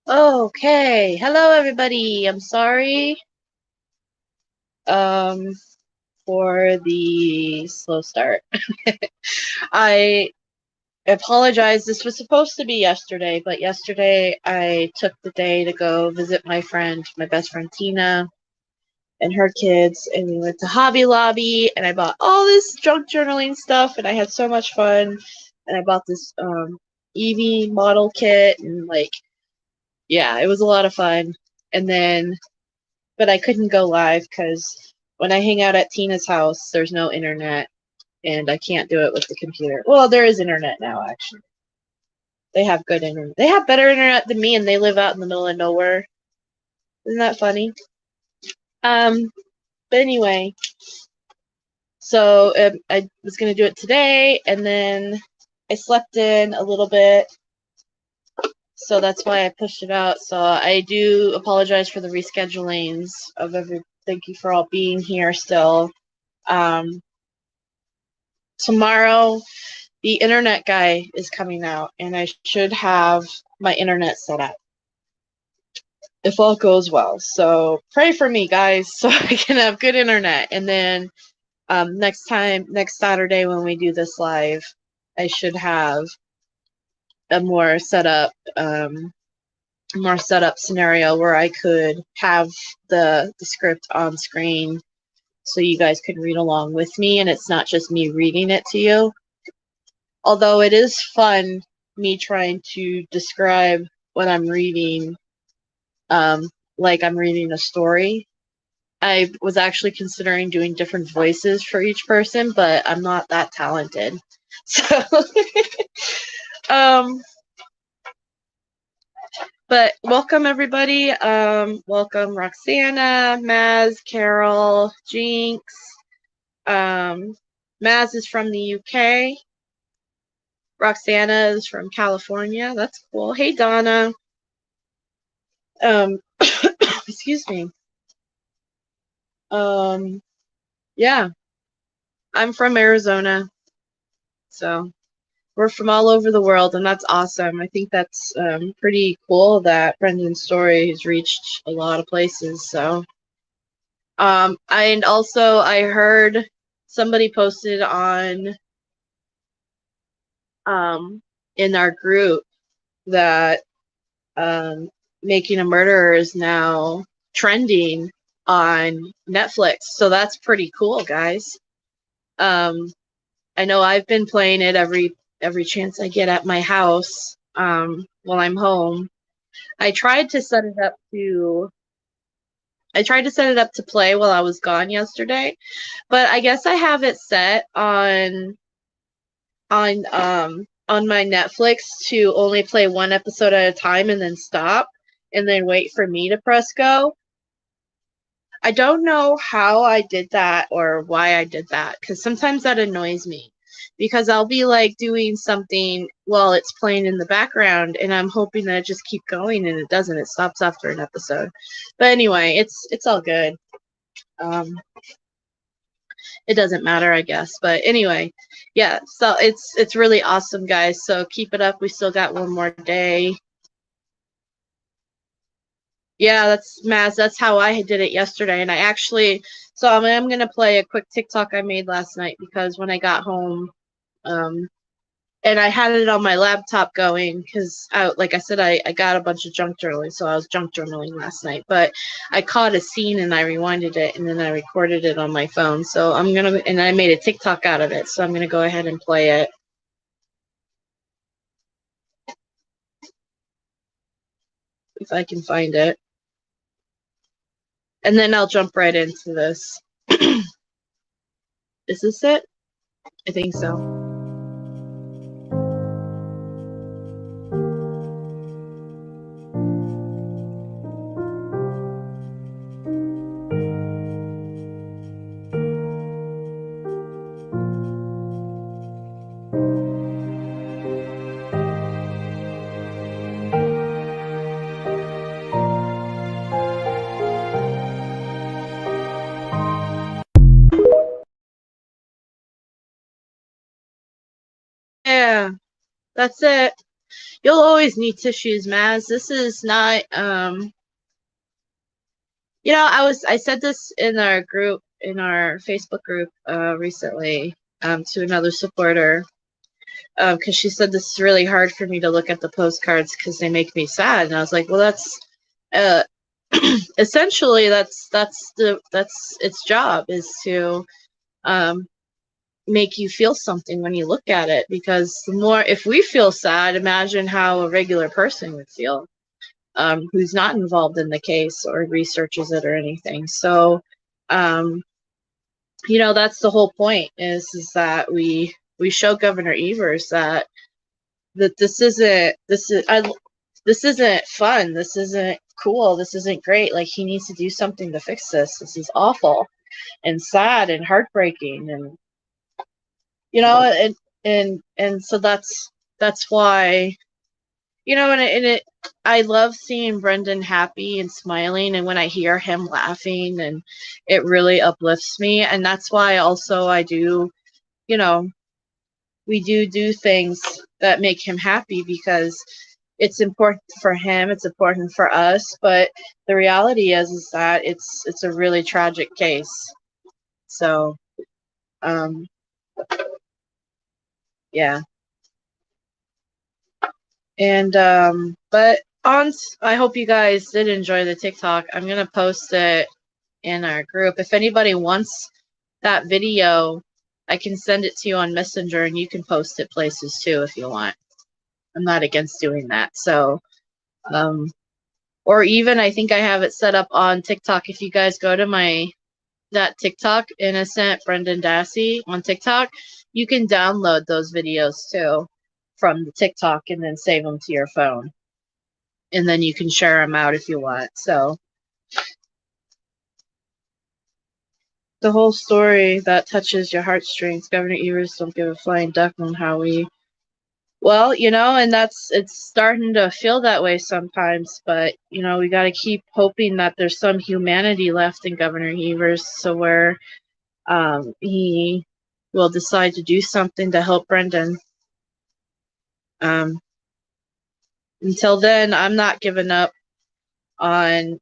Okay, hello everybody. I'm sorry um for the slow start. I apologize. This was supposed to be yesterday, but yesterday I took the day to go visit my best friend Tina and her kids, and we went to Hobby Lobby and I bought all this junk journaling stuff and I had so much fun. And I bought this Eevee model kit and yeah, it was a lot of fun. And then but I couldn't go live because when I hang out at Tina's house, there's no internet, and I can't do it with the computer. Well, there is internet now, actually. They have good internet. They have better internet than me, and they live out in the middle of nowhere. Isn't that funny? Um, but anyway, so I was gonna do it today, and then I slept in a little bit, so that's why I pushed it out. So I do apologize for the reschedulings of every. Thank you for all being here still. Tomorrow the internet guy is coming out and I should have my internet set up if all goes well. So pray for me, guys, so I can have good internet. And then next Saturday when we do this live, I should have a more set up scenario where I could have the script on screen so you guys could read along with me and it's not just me reading it to you. Although it is fun, me trying to describe what I'm reading, like I'm reading a story. I was actually considering doing different voices for each person, but I'm not that talented. So, but welcome everybody. Welcome Roxana, Maz, Carol, Jinx. Maz is from the UK. Roxana is from California. That's cool. Hey, Donna. Excuse me. Yeah, I'm from Arizona. So we're from all over the world, and that's awesome. I think that's pretty cool that Brendan's story has reached a lot of places. So, and also I heard somebody posted on in our group that Making a Murderer is now trending on Netflix. So that's pretty cool, guys. I know I've been playing it every chance I get at my house while I'm home. I tried to set it up to play while I was gone yesterday, but I guess I have it set on my Netflix to only play one episode at a time and then stop and then wait for me to press go. I don't know how I did that or why I did that because sometimes that annoys me because I'll be like doing something while it's playing in the background and I'm hoping that it just keep going and it doesn't. It stops after an episode. But anyway, it's all good. It doesn't matter, I guess. But anyway, yeah, so it's really awesome, guys. So keep it up. We still got one more day. Yeah, that's Maz. That's how I did it yesterday. And I actually, so I'm going to play a quick TikTok I made last night because when I got home, and I had it on my laptop going because, like I said, I got a bunch of junk journaling, so I was junk journaling last night. But I caught a scene and I rewinded it and then I recorded it on my phone. So and I made a TikTok out of it. So I'm going to go ahead and play it. If I can find it. And then I'll jump right into this. Is this it? I think so. Yeah, that's it. you'll always need tissues, Maz. This is not, you know, I said this in our group, in our Facebook group, recently, to another supporter, because she said this is really hard for me to look at the postcards because they make me sad, and I was like, well, that's, essentially that's its job, is to, make you feel something when you look at it, because the more, if we feel sad, imagine how a regular person would feel, who's not involved in the case or researches it or anything. So, you know, that's the whole point, is that we show Governor Evers that this isn't fun, this isn't cool, this isn't great. Like, he needs to do something to fix this. This is awful and sad and heartbreaking, and you know, and so that's why, you know, and it I love seeing Brendan happy and smiling, and when I hear him laughing, and it really uplifts me. And that's why also I do, you know, we do things that make him happy, because it's important for him, it's important for us, but the reality is that it's a really tragic case. So, yeah. And but I hope you guys did enjoy the TikTok. I'm gonna post it in our group. If anybody wants that video, I can send it to you on Messenger, and you can post it places too if you want. I'm not against doing that. So, or even I think I have it set up on TikTok. If you guys go to that TikTok, Innocent Brendan Dassey on TikTok, you can download those videos too from the TikTok and then save them to your phone. And then you can share them out if you want. So, the whole story that touches your heartstrings. Governor Evers don't give a flying duck on how we, well, you know, and it's starting to feel that way sometimes, but, you know, we got to keep hoping that there's some humanity left in Governor Evers, so where he will decide to do something to help Brendan. Until then, I'm not giving up on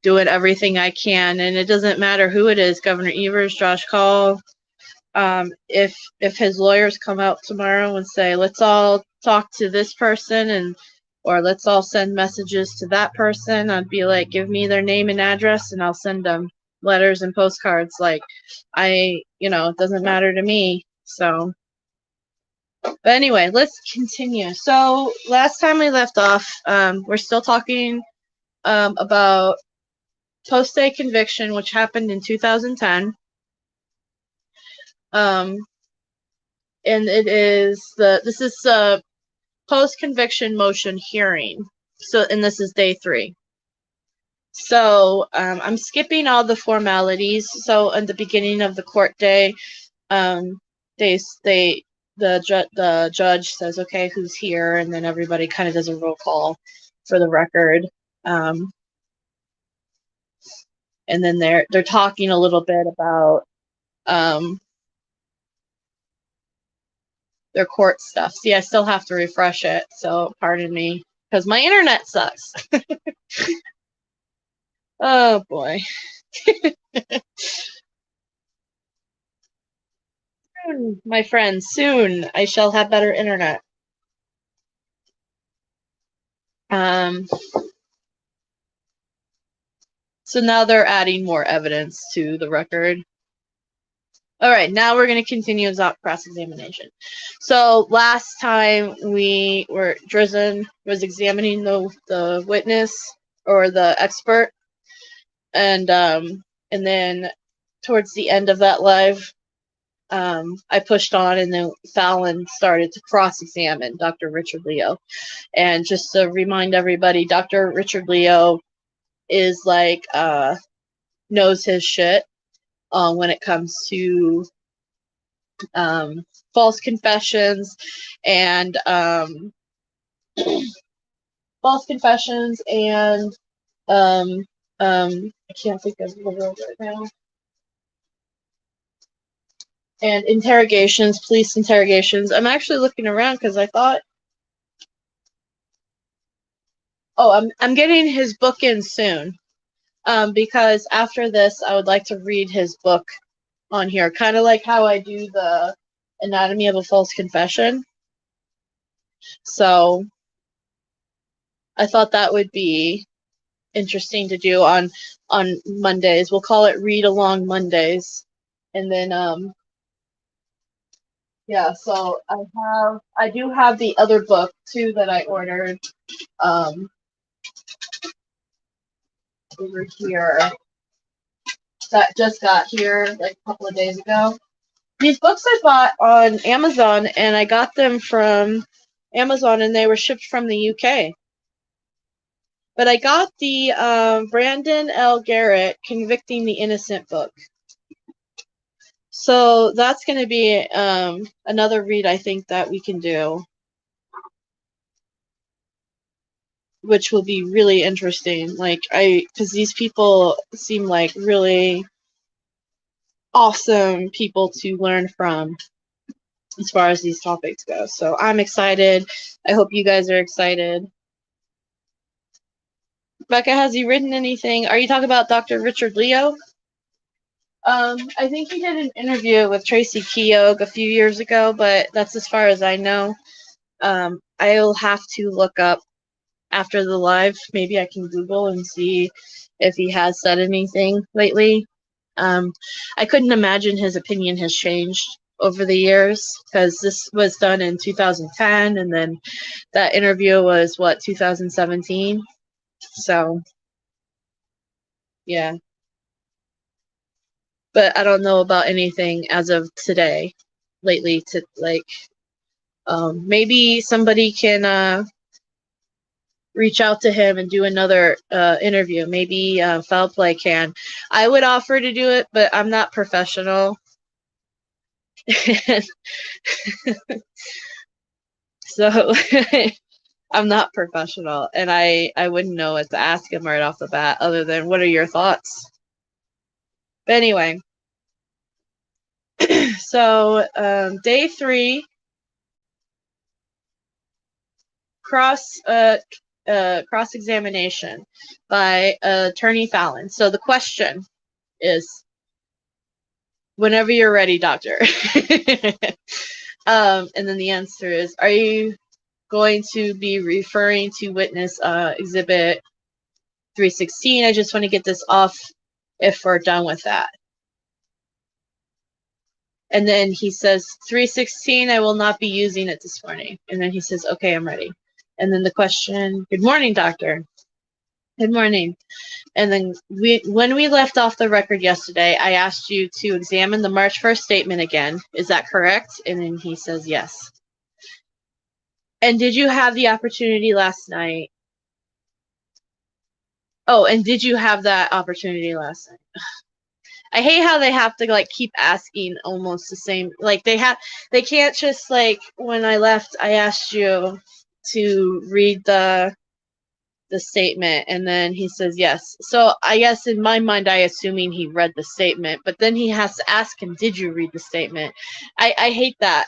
doing everything I can, and it doesn't matter who it is, Governor Evers, Josh Call. If his lawyers come out tomorrow and say, let's all talk to this person, or let's all send messages to that person, I'd be like, give me their name and address and I'll send them letters and postcards. Like, you know, it doesn't matter to me. So, but anyway, let's continue. So last time we left off, we're still talking about post-day conviction, which happened in 2010. And this is a post-conviction motion hearing. So, and this is day 3. So I'm skipping all the formalities. So at the beginning of the court day, the judge says, okay, who's here, and then everybody kind of does a roll call for the record. And then they're talking a little bit about their court stuff. See, I still have to refresh it, so pardon me, because my internet sucks. Oh boy. Soon, my friends, soon I shall have better internet. So now they're adding more evidence to the record. All right, now we're going to continue with cross-examination. So last time Drizzen was examining the witness or the expert, and then towards the end of that live, I pushed on, and then Fallon started to cross-examine Dr. Richard Leo. And just to remind everybody, Dr. Richard Leo is like, knows his shit when it comes to false confessions and I can't think of the word right now. and interrogations, police interrogations. I'm actually looking around because I thought, oh, I'm getting his book in soon. Because after this, I would like to read his book on here, kind of like how I do the Anatomy of a False Confession. So I thought that would be interesting to do on Mondays. We'll call it Read Along Mondays. And then yeah, so I do have the other book too that I ordered over here that just got here like a couple of days ago. These books I bought on Amazon, and I got them from Amazon, and they were shipped from the UK. But I got the Brandon L. Garrett Convicting the Innocent book. So that's going to be another read I think that we can do, which will be really interesting. Like, because these people seem like really awesome people to learn from as far as these topics go. So I'm excited. I hope you guys are excited. Becca, has he written anything? Are you talking about Dr. Richard Leo? I think he did an interview with Tracy Keogh a few years ago, but that's as far as I know. I'll have to look up after the live. Maybe I can Google and see if he has said anything lately. I couldn't imagine his opinion has changed over the years, because this was done in 2010, and then that interview was, what, 2017? So, yeah. But I don't know about anything as of today, lately, to like, maybe somebody can reach out to him and do another interview. Maybe Foul Play can. I would offer to do it, but I'm not professional. So I'm not professional, and I wouldn't know what to ask him right off the bat other than, what are your thoughts? But anyway, so day 3, cross-examination by Attorney Fallon. So the question is, whenever you're ready, doctor. And then the answer is, are you going to be referring to witness exhibit 316? I just want to get this off if we're done with that. And then he says, 316, I will not be using it this morning. And then he says, okay, I'm ready. And then the question, good morning, doctor. Good morning. And then when we left off the record yesterday, I asked you to examine the March 1st statement again. Is that correct? And then he says yes. And did you have the opportunity last night? Oh, and did you have that opportunity last night? I hate how they have to like keep asking almost the same. Like they can't just like, when I left, I asked you to read the statement, and then he says yes. So I guess in my mind, I assuming he read the statement, but then he has to ask him, did you read the statement? I hate that.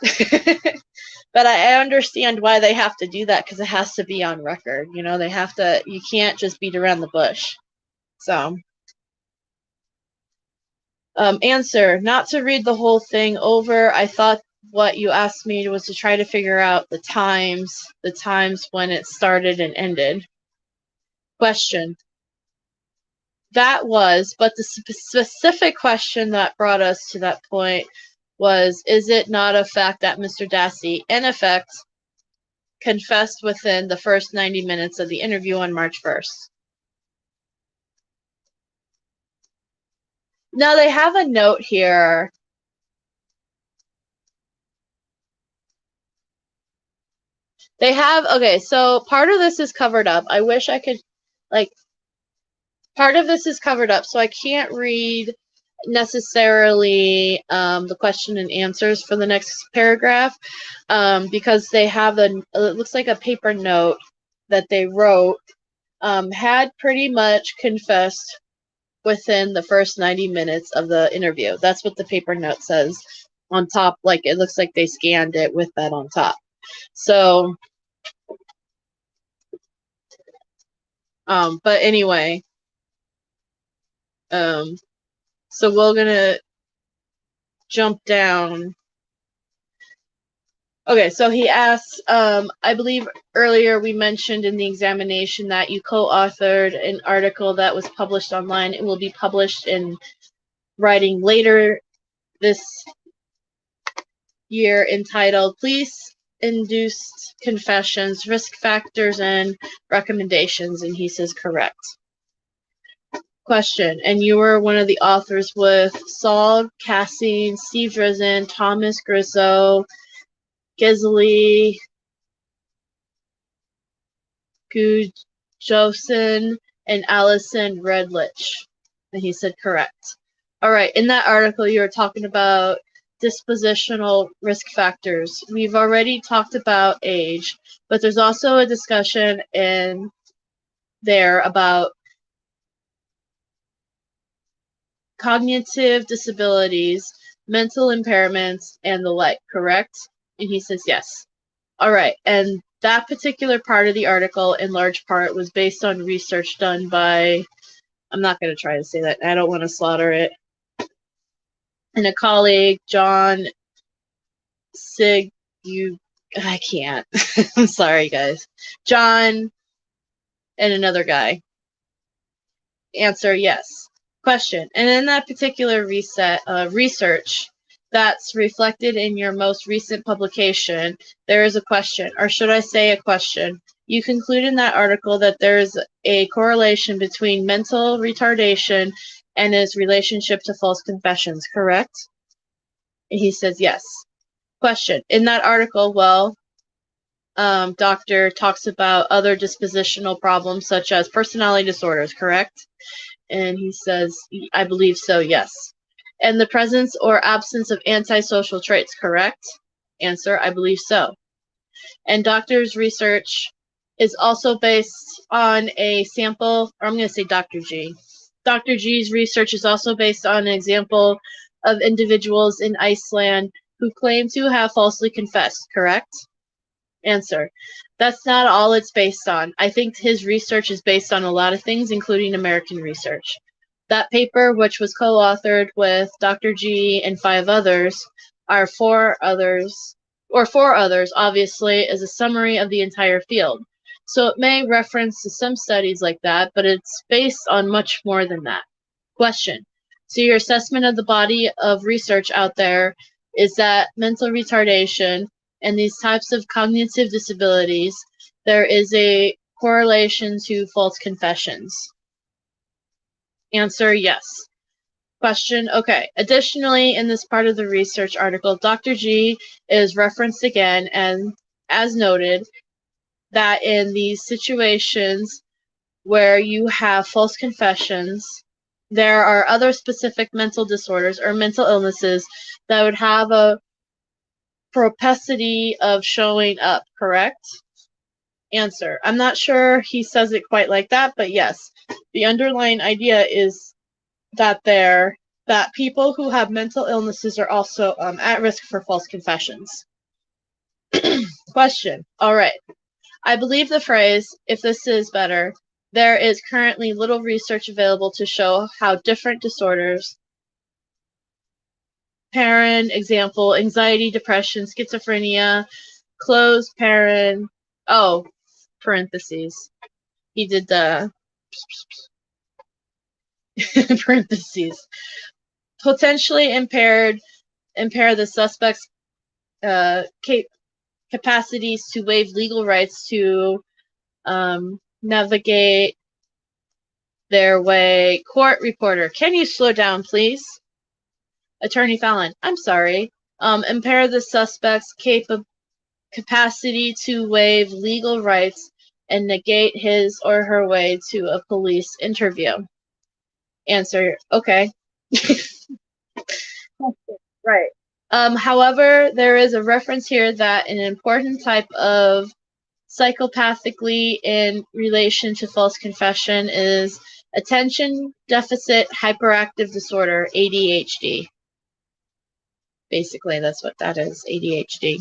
But I understand why they have to do that, because it has to be on record. You know, they have to, you can't just beat around the bush. So, answer, not to read the whole thing over. I thought what you asked me was to try to figure out the times when it started and ended. Question. That was, but the specific question that brought us to that point was, is it not a fact that Mr. Dassey, in effect, confessed within the first 90 minutes of the interview on March 1st? Now, they have a note here. They have, okay, so part of this is covered up. I wish I could, like, part of this is covered up, so I can't read necessarily the question and answers for the next paragraph, because they have it looks like a paper note that they wrote, had pretty much confessed within the first 90 minutes of the interview. That's what the paper note says. on top, like it looks like they scanned it with that on top. So, but anyway, so we're gonna jump down. Okay, so he asks, I believe earlier we mentioned in the examination that you co-authored an article that was published online. It will be published in writing later this year, entitled Police-Induced Confessions, Risk Factors and Recommendations, and he says correct. Question, and you were one of the authors with Saul Cassine, Steve Drizzen, Thomas Grisseau, Gisli Gudjosen, and Allison Redlich. And he said correct. All right, in that article you were talking about dispositional risk factors. We've already talked about age, but there's also a discussion in there about cognitive disabilities, mental impairments, and the like, correct? And he says yes. All right, and that particular part of the article, in large part, was based on research done by, I'm not going to try to say that, I don't want to slaughter it, and a colleague, John I can't. I'm sorry, guys. John and another guy. Answer, yes. Question, and in that particular research that's reflected in your most recent publication, there is a question, or should I say a question. You conclude in that article that there is a correlation between mental retardation and its relationship to false confessions, correct? And he says yes. Question, in that article, well, doctor talks about other dispositional problems such as personality disorders, correct? And he says, I believe so, yes. And the presence or absence of antisocial traits, correct? Answer, I believe so. And doctor's research is also based on a sample, or I'm going to say Dr. G. Dr. G's research is also based on an example of individuals in Iceland who claim to have falsely confessed, correct? Answer, that's not all it's based on. I think his research is based on a lot of things, including American research. That paper, which was co-authored with Dr. G and 5 others, are 4 others, obviously, is a summary of the entire field. So it may reference to some studies like that, but it's based on much more than that. Question, so your assessment of the body of research out there is that mental retardation and these types of cognitive disabilities, there is a correlation to false confessions. Answer, yes. Question, okay. Additionally, in this part of the research article, Dr. G is referenced again, and as noted, that in these situations where you have false confessions, there are other specific mental disorders or mental illnesses that would have a propensity of showing up, correct? Answer, I'm not sure he says it quite like that, but yes. The underlying idea is that people who have mental illnesses are also at risk for false confessions. Question, all right. I believe the phrase, if this is better, there is currently little research available to show how different disorders, parent, example, anxiety, depression, schizophrenia, closed parent, parentheses. He did the parentheses. Potentially impair the suspect's capacities to waive legal rights to navigate their way. Court reporter, can you slow down, please? Attorney Fallon, I'm sorry. Impair the suspect's capacity to waive legal rights and negate his or her way to a police interview. Answer, okay. Right. However, there is a reference here that an important type of psychopathically in relation to false confession is attention deficit hyperactive disorder, ADHD. Basically, that's what that is, ADHD.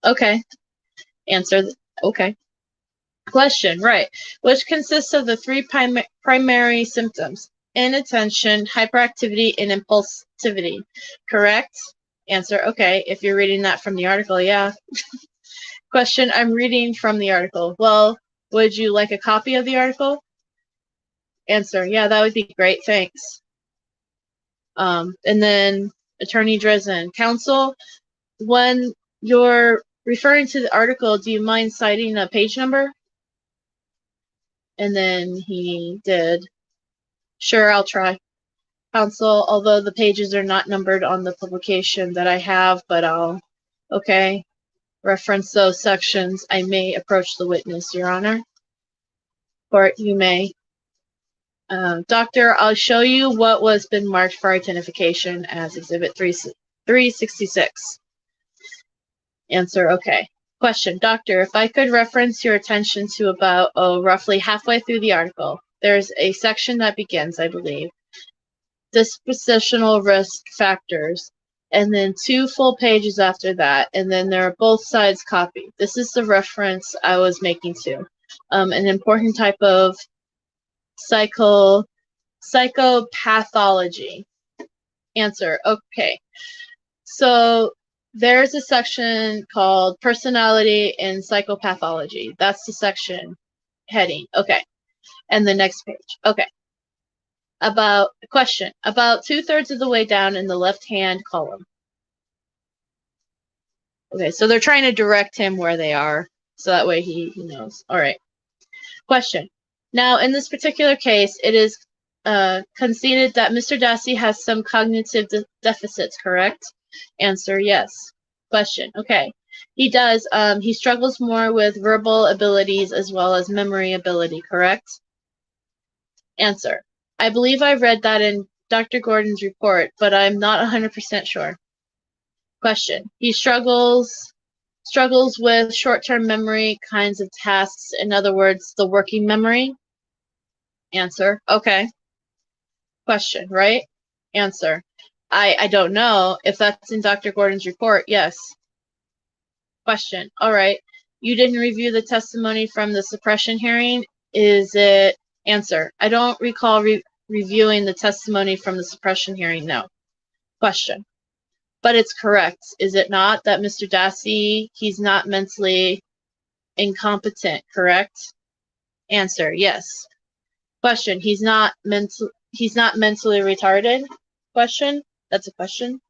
Okay. Answer. Okay. Question, right. Which consists of the three primary symptoms: inattention, hyperactivity, and impulsivity. Correct? Answer, okay. If you're reading that from the article, yeah. Question, I'm reading from the article. Well, would you like a copy of the article? Answer, yeah, that would be great, thanks. And then Attorney Dresden, counsel, when you're referring to the article, do you mind citing a page number? And then he did. Sure, I'll try. Counsel, although the pages are not numbered on the publication that I have, but I'll, okay, reference those sections. I may approach the witness, Your Honor. Court, you may. Doctor, I'll show you what was been marked for identification as Exhibit 366. Answer, okay. Question, Doctor, if I could reference your attention to about, roughly halfway through the article. There's a section that begins, I believe, dispositional risk factors, and then 2 full pages after that, and then there are both sides copied. This is the reference I was making to. An important type of psychopathology. Answer, okay. So there's a section called personality and psychopathology. That's the section heading. Okay. And the next page. Okay. About question. About 2/3 of the way down in the left-hand column. Okay, so they're trying to direct him where they are, so that way he knows. All right. Question. Now, in this particular case, it is conceded that Mr. Dassey has some cognitive deficits, correct? Answer, yes. Question. Okay. He does. He struggles more with verbal abilities as well as memory ability, correct? Answer. I believe I read that in Dr. Gordon's report, but I'm not 100% sure. Question. He struggles with short-term memory kinds of tasks. In other words, the working memory. Answer. Okay. Question, right? Answer. I don't know. If that's in Dr. Gordon's report, yes. Question. All right. You didn't review the testimony from the suppression hearing. Is it? Answer. I don't recall reviewing the testimony from the suppression hearing, no. Question. But it's correct, is it not, that Mr. Dassey, he's not mentally incompetent, correct? Answer, yes. Question, he's not mentally retarded? Question, that's a question.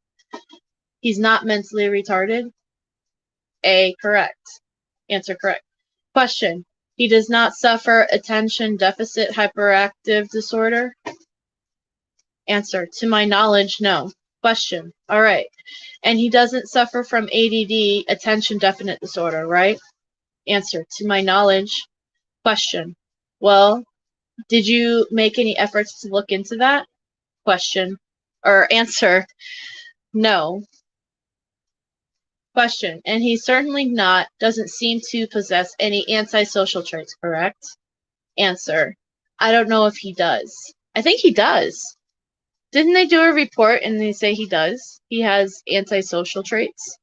He's not mentally retarded? A, correct. Answer, correct. Question, he does not suffer attention deficit hyperactive disorder? Answer, to my knowledge, no. Question, all right. And he doesn't suffer from ADD, attention deficit disorder, right? Answer, to my knowledge. Question, well, did you make any efforts to look into that? Question, or answer, no. Question, and he certainly doesn't seem to possess any antisocial traits, correct? Answer, I don't know if he does. I think he does. Didn't they do a report and they say he does? He has antisocial traits?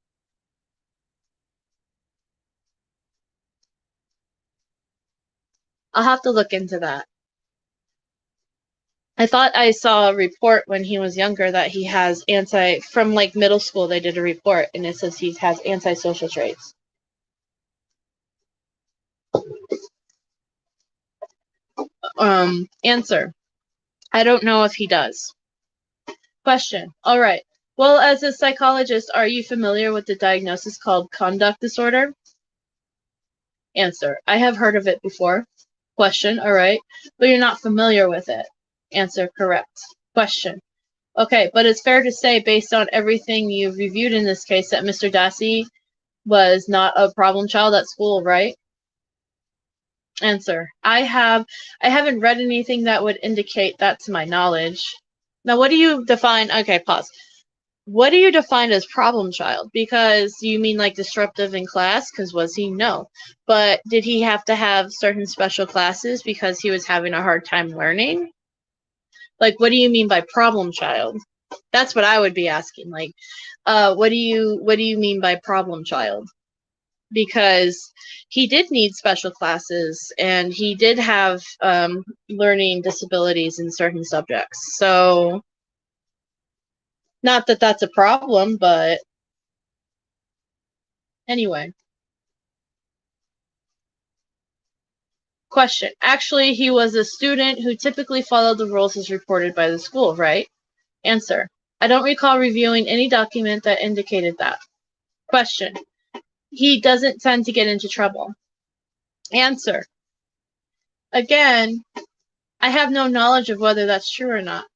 I'll have to look into that. I thought I saw a report when he was younger that he has from like middle school, they did a report and it says he has antisocial traits. Answer, I don't know if he does. Question, all right. Well, as a psychologist, are you familiar with the diagnosis called conduct disorder? Answer, I have heard of it before. Question, all right. But you're not familiar with it. Answer, correct. Question, okay, but it's fair to say, based on everything you've reviewed in this case, that Mr. Dassey was not a problem child at school, right? Answer, I haven't read anything that would indicate that to my knowledge. Now, what do you define? Okay, pause. What do you define as problem child? Because you mean like disruptive in class? Because was he? No. But did he have to have certain special classes because he was having a hard time learning? Like, what do you mean by problem child? That's what I would be asking. Like, what do you mean by problem child? Because he did need special classes and he did have learning disabilities in certain subjects. So, not that that's a problem, but anyway. Question. Actually, he was a student who typically followed the rules as reported by the school, right? Answer. I don't recall reviewing any document that indicated that. Question. He doesn't tend to get into trouble. Answer. Again, I have no knowledge of whether that's true or not.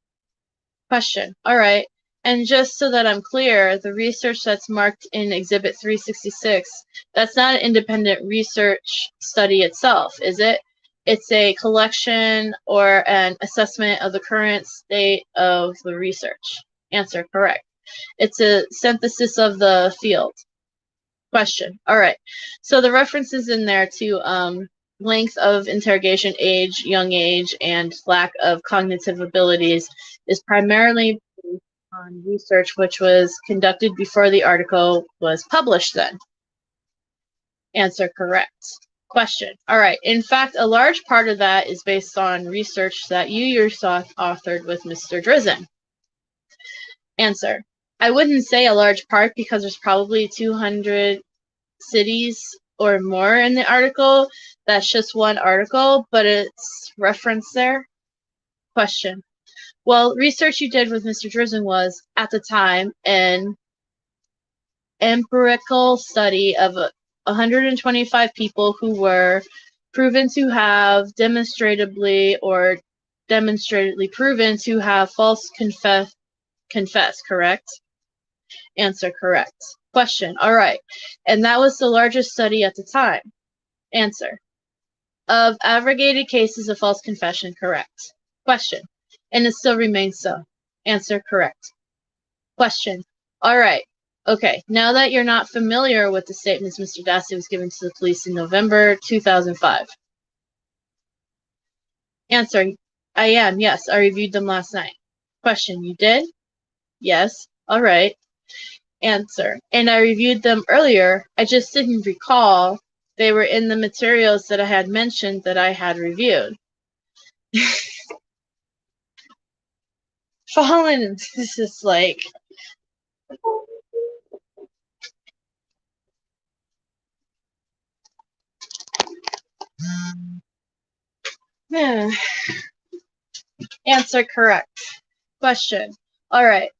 Question. All right. And just so that I'm clear, the research that's marked in Exhibit 366, that's not an independent research study itself, is it? It's a collection or an assessment of the current state of the research. Answer. Correct. It's a synthesis of the field. Question. All right. So the references in there to length of interrogation, age, young age, and lack of cognitive abilities is primarily based on research which was conducted before the article was published then. Answer. Correct. Question. All right. In fact, a large part of that is based on research that you yourself authored with Mr. Drizzen. Answer. I wouldn't say a large part because there's probably 200 cities or more in the article. That's just one article, but it's referenced there. Question. Well, research you did with Mr. Drizzen was, at the time, an empirical study of 125 people who were proven to have demonstrably proven to have false confess, correct? Answer. Correct. Question. All right. And that was the largest study at the time. Answer. Of aggregated cases of false confession, correct. Question. And it still remains so. Answer. Correct. Question. All right. Okay. Now that you're not familiar with the statements Mr. Dassey was given to the police in November 2005. Answer. I am. Yes. I reviewed them last night. Question. You did? Yes. All right. Answer. And I reviewed them earlier. I just didn't recall they were in the materials that I had mentioned that I had reviewed. Fallen, this is like... Yeah. Answer. Correct. Question. All right.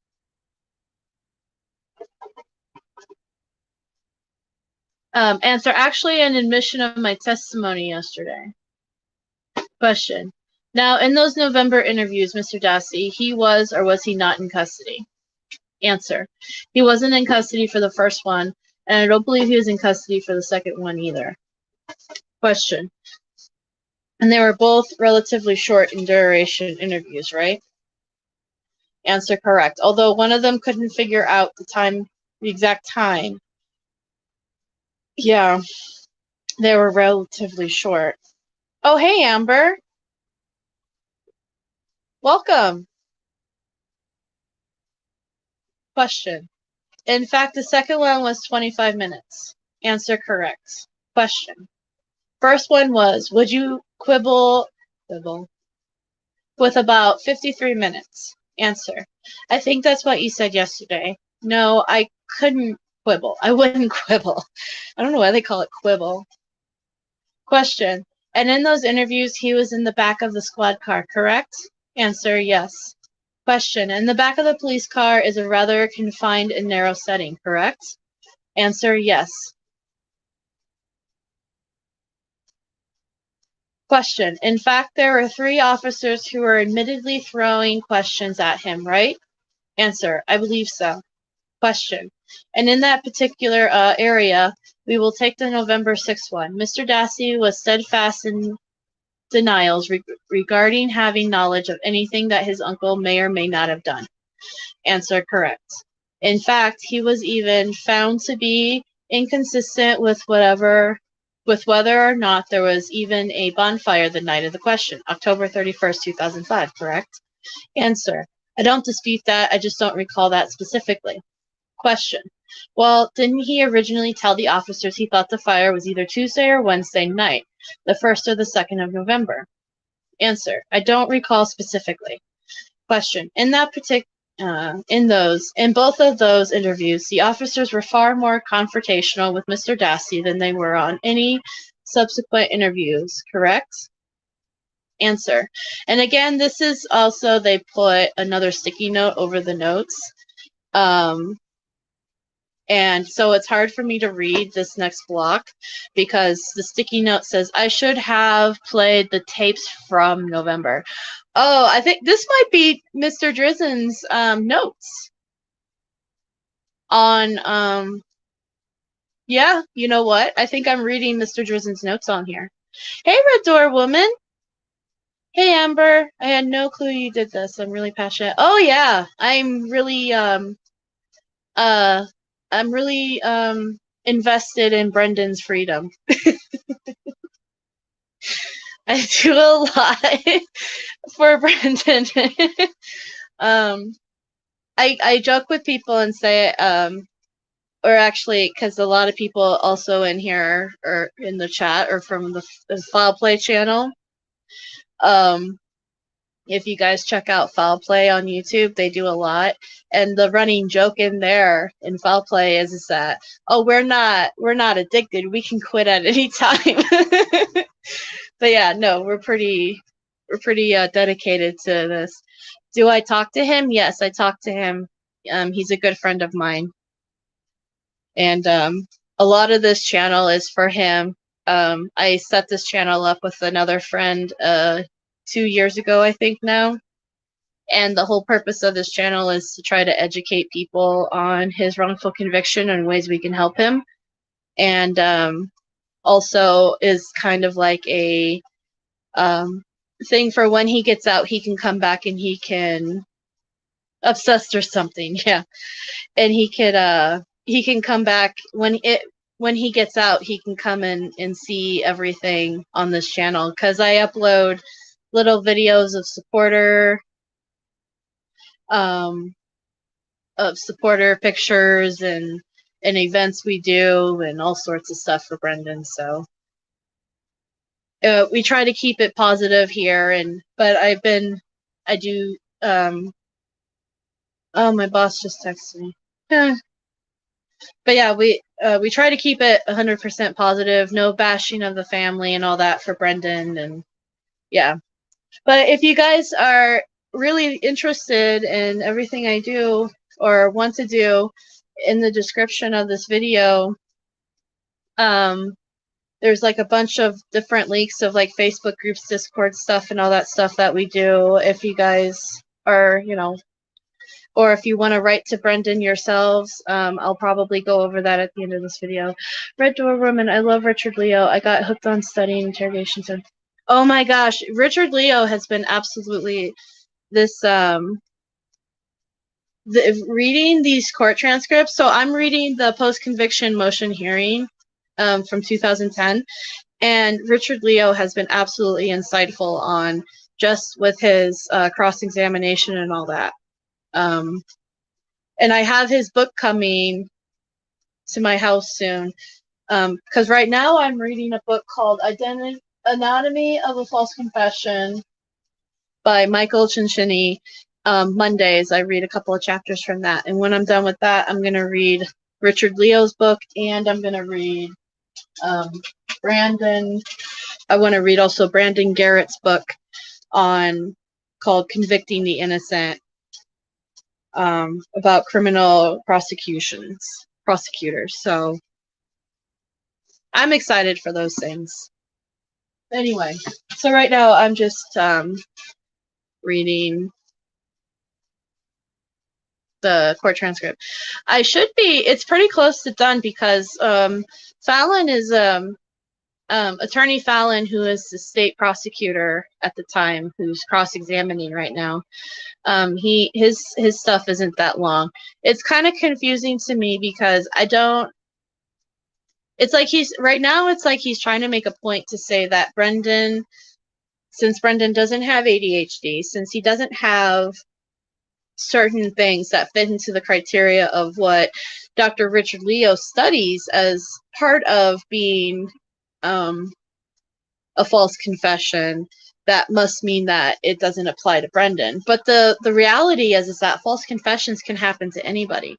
Answer. Actually, an admission of my testimony yesterday. Question. Now, in those November interviews, Mr. Dassey, he was or was he not in custody? Answer. He wasn't in custody for the first one, and I don't believe he was in custody for the second one either. Question. And they were both relatively short in duration interviews, right? Answer. Correct. Although one of them couldn't figure out the exact time. Yeah, they were relatively short. Oh, hey, Amber. Welcome. Question. In fact, the second one was 25 minutes. Answer. Correct. Question. First one was, would you quibble with about 53 minutes? Answer. I think that's what you said yesterday. No, I couldn't quibble. I wouldn't quibble. I don't know why they call it quibble. Question. And in those interviews, he was in the back of the squad car, correct? Answer. Yes. Question. And the back of the police car is a rather confined and narrow setting, correct? Answer. Yes. Question. In fact, there were 3 officers who were admittedly throwing questions at him, right? Answer. I believe so. Question. And in that particular area, we will take the November 6th one. Mr. Dassey was steadfast in denials regarding having knowledge of anything that his uncle may or may not have done. Answer. Correct. In fact, he was even found to be inconsistent with whether or not there was even a bonfire the night of the question, October 31st, 2005, correct? Answer. I don't dispute that. I just don't recall that specifically. Question. Well, didn't he originally tell the officers he thought the fire was either Tuesday or Wednesday night, the 1st or the 2nd of November? Answer. I don't recall specifically. Question. In both of those interviews, the officers were far more confrontational with Mr. Dassey than they were on any subsequent interviews, correct? Answer. And again, this is also, they put another sticky note over the notes. And so it's hard for me to read this next block because the sticky note says, I should have played the tapes from November. Oh, I think this might be Mr. Drizzen's notes on, yeah, you know what? I think I'm reading Mr. Drizzen's notes on here. Hey, Red Door Woman. Hey, Amber. I had no clue you did this. I'm really passionate. Oh, yeah. I'm really invested in Brendan's freedom. I do a lot for Brendan. I joke with people and say, or actually, because a lot of people also in here or in the chat or from the Foul Play channel. If you guys check out Foul Play on YouTube, they do a lot. And the running joke in there in Foul Play is that, oh, we're not addicted. We can quit at any time. But yeah, no, we're pretty dedicated to this. Do I talk to him? Yes, I talk to him. He's a good friend of mine. And a lot of this channel is for him. I set this channel up with another friend 2 years ago, I think now. And the whole purpose of this channel is to try to educate people on his wrongful conviction and ways we can help him. And also is kind of like a thing for when he gets out, he can come back and he can obsessed or something, yeah. And he can come back when he gets out, he can come in and see everything on this channel because I upload little videos of supporter pictures and events we do and all sorts of stuff for Brendan. So we try to keep it positive here, but I do oh, my boss just texted me. But yeah, we try to keep it 100% positive, no bashing of the family and all that for Brendan, and yeah. But if you guys are really interested in everything I do or want to do, in the description of this video, there's like a bunch of different links of like Facebook groups, Discord stuff, and all that stuff that we do. If you guys are, or if you want to write to Brendan yourselves, I'll probably go over that at the end of this video. Red Door Woman, I love Richard Leo. I got hooked on studying interrogation. Oh my gosh, Richard Leo has been absolutely this, reading these court transcripts. So I'm reading the post-conviction motion hearing from 2010, and Richard Leo has been absolutely insightful on just with his cross-examination and all that. And I have his book coming to my house soon. Because right now I'm reading a book called Anatomy of a False Confession by Michael Chinchini. Mondays, I read a couple of chapters from that. And when I'm done with that, I'm going to read Richard Leo's book, and I'm going to read Brandon. I want to read also Brandon Garrett's book called Convicting the Innocent, about criminal prosecutors. So I'm excited for those things. Anyway, so right now I'm just reading the court transcript. It's pretty close to done because Fallon is Attorney Fallon, who is the state prosecutor at the time, who's cross-examining right now. His stuff isn't that long. It's kind of confusing to me because it's like he's trying to make a point to say that since Brendan doesn't have ADHD, since he doesn't have certain things that fit into the criteria of what Dr. Richard Leo studies as part of being a false confession, that must mean that it doesn't apply to Brendan. But the reality is that false confessions can happen to anybody.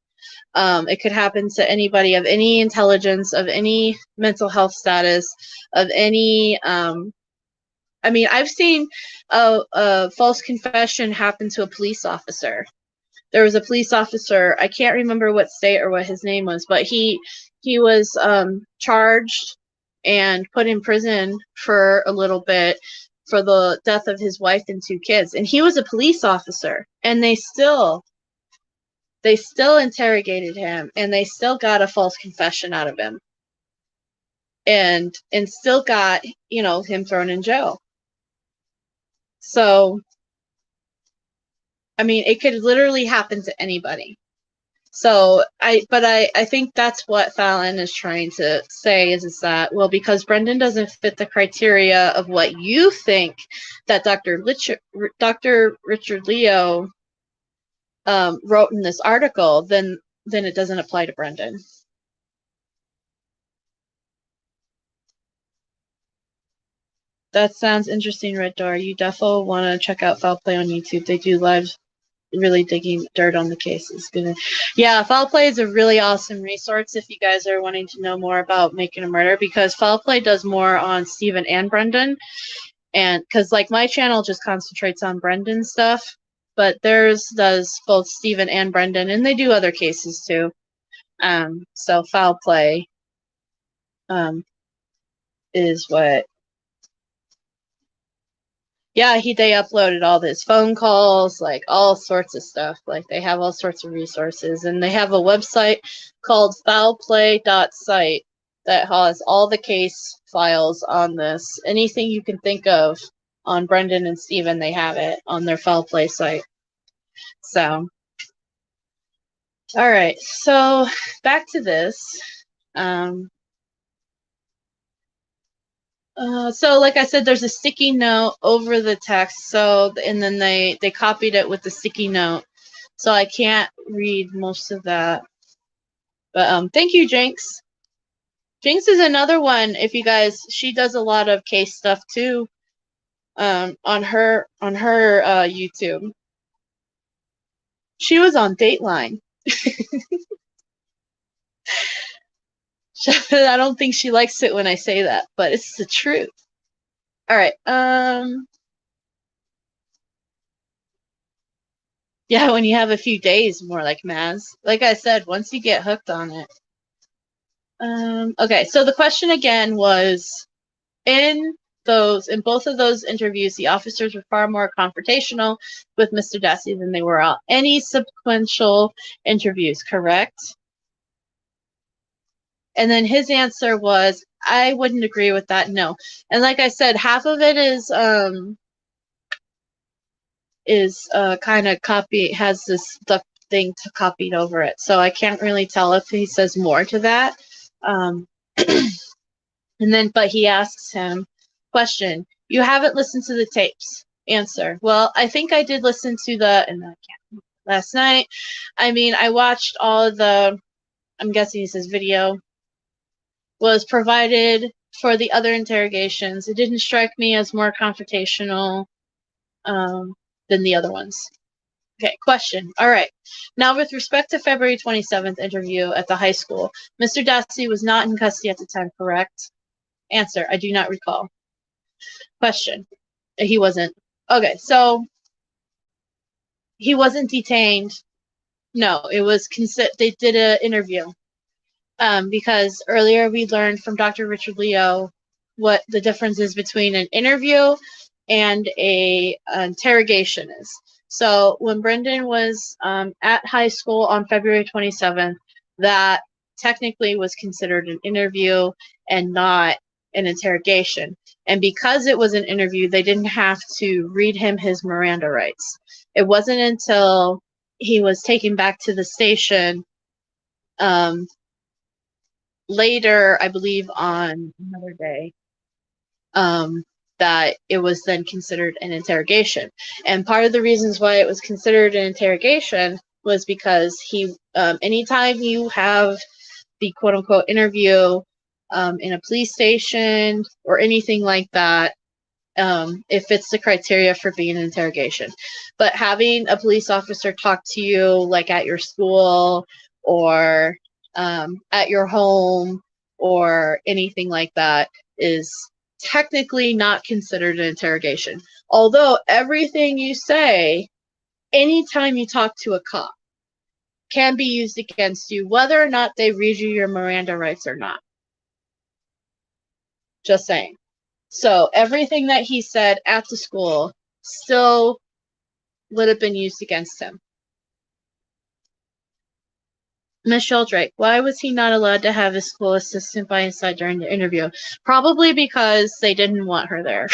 It could happen to anybody of any intelligence, of any mental health status, of any. I mean, I've seen a false confession happen to a police officer. There was a police officer, I can't remember what state or what his name was, but he was charged and put in prison for a little bit for the death of his wife and 2 kids. And he was a police officer, and they still interrogated him, and they still got a false confession out of him, and still got, you know, him thrown in jail. So, I mean, it could literally happen to anybody. So I think that's what Fallon is trying to say is that, well, because Brendan doesn't fit the criteria of what you think that Dr. Richard Leo wrote in this article, then it doesn't apply to Brendan. That sounds interesting, Red Door. You definitely want to check out Foul Play on YouTube. They do live really digging dirt on the case. It's gonna, yeah, Foul Play is a really awesome resource if you guys are wanting to know more about making a murder, because Foul Play does more on Stephen and Brendan, and because like my channel just concentrates on Brendan stuff, but theirs does both Stephen and Brendan, and they do other cases too. So Foul Play is what. Yeah, they uploaded all his phone calls, like all sorts of stuff. Like they have all sorts of resources, and they have a website called foulplay.site that has all the case files on this. Anything you can think of on Brendan and Stephen, they have it on their Foul Play site. So, all right. So back to this. So like I said, there's a sticky note over the text. So, and then they copied it with the sticky note. So I can't read most of that. But thank you, Jinx. Jinx is another one. If you guys, she does a lot of case stuff too. On her YouTube. She was on Dateline. I don't think she likes it when I say that, but it's the truth. All right. Yeah, when you have a few days, more like Maz. Like I said, once you get hooked on it. Okay, so the question again was, in both of those interviews, the officers were far more confrontational with Mr. Dassey than they were on any sequential interviews, correct? And then his answer was, I wouldn't agree with that, no. And like I said, half of it is kind of has this duck thing to copied over it. So I can't really tell if he says more to that. And then, but he asks him, question, you haven't listened to the tapes. Answer, well, I think I did listen to last night. I mean, I watched all the, I'm guessing he says video, was provided for the other interrogations. It didn't strike me as more confrontational than the other ones. Okay, question. All right. Now, with respect to February 27th interview at the high school, Mr. Dassey was not in custody at the time, correct? Answer, I do not recall. Question. He wasn't. Okay, so he wasn't detained. No, it was they did an interview. Because earlier we learned from Dr. Richard Leo what the difference is between an interview and an interrogation is. So when Brendan was at high school on February 27th, that technically was considered an interview and not an interrogation. And because it was an interview, they didn't have to read him his Miranda rights. It wasn't until he was taken back to the station later, I believe on another day, that it was then considered an interrogation. And part of the reasons why it was considered an interrogation was because anytime you have the quote unquote interview in a police station or anything like that, it fits the criteria for being an interrogation. But having a police officer talk to you like at your school or at your home or anything like that is technically not considered an interrogation. Although everything you say, anytime you talk to a cop, can be used against you, whether or not they read you your Miranda rights or not. Just saying. So everything that he said at the school still would have been used against him. Miss Sheldrake, why was he not allowed to have his school assistant by his side during the interview? Probably because they didn't want her there.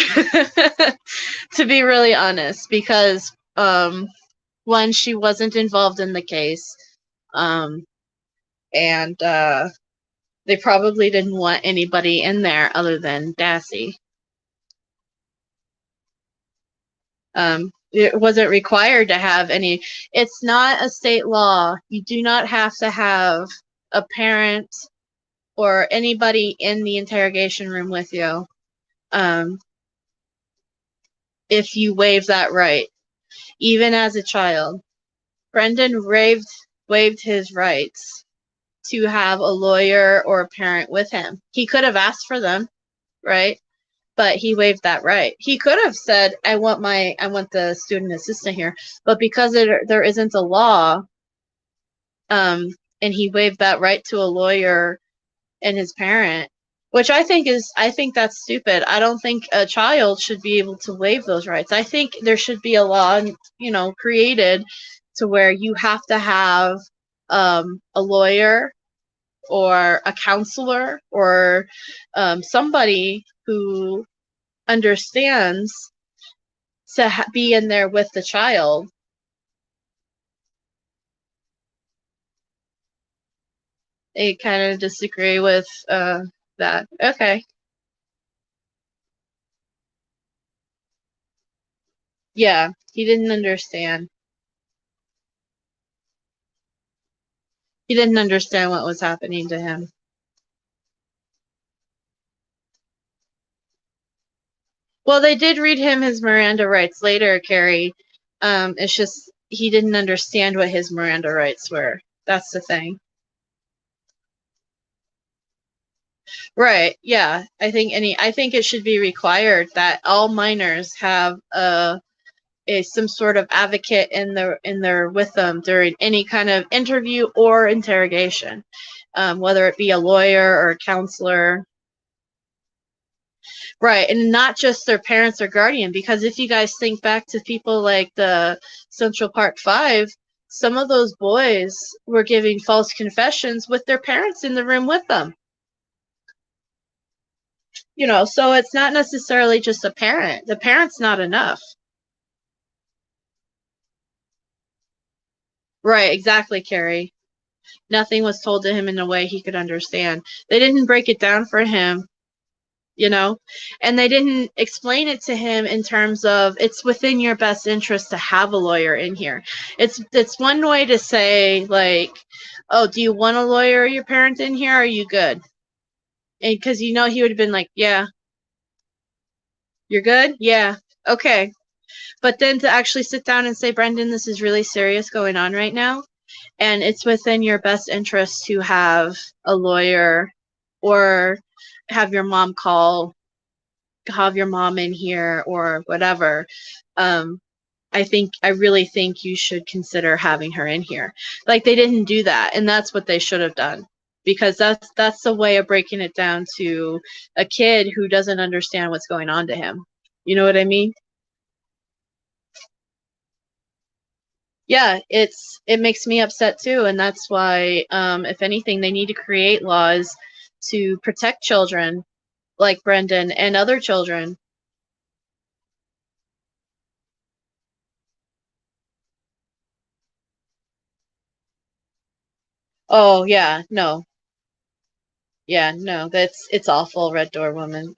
To be really honest, because one, she wasn't involved in the case, and they probably didn't want anybody in there other than Dassey. It wasn't required to have any. It's not a state law. You do not have to have a parent or anybody in the interrogation room with you if you waive that right, even as a child. Brendan waived his rights to have a lawyer or a parent with him. He could have asked for them, right? But he waived that right. He could have said, I want the student assistant here. But because there isn't a law, and he waived that right to a lawyer and his parent, which I think that's stupid. I don't think a child should be able to waive those rights. I think there should be a law, created to where you have to have a lawyer or a counselor or somebody who understands to be in there with the child. I kind of disagree with that. Okay. Yeah, he didn't understand. He didn't understand what was happening to him. Well, they did read him his Miranda rights later, Carrie. It's just he didn't understand what his Miranda rights were. That's the thing. Right. Yeah. I think it should be required that all minors have some sort of advocate in their with them during any kind of interview or interrogation, whether it be a lawyer or a counselor. Right, and not just their parents or guardian, because if you guys think back to people like the Central Park Five, some of those boys were giving false confessions with their parents in the room with them. So it's not necessarily just a parent. The parent's not enough. Right, exactly, Carrie. Nothing was told to him in a way he could understand. They didn't break it down for him, and they didn't explain it to him in terms of it's within your best interest to have a lawyer in here. It's one way to say, like, oh, do you want a lawyer or your parent in here? Are you good? And because he would have been like, yeah. You're good? Yeah. Okay. But then to actually sit down and say, Brendan, this is really serious going on right now, and it's within your best interest to have a lawyer or have your mom in here or whatever. I really think you should consider having her in here. Like, they didn't do that, and that's what they should have done, because that's the way of breaking it down to a kid who doesn't understand what's going on to him. You know what I mean? Yeah, it makes me upset too, and that's why, if anything, they need to create laws to protect children like Brendan and other children. Oh yeah, no. Yeah, no, it's awful, Red Door Woman.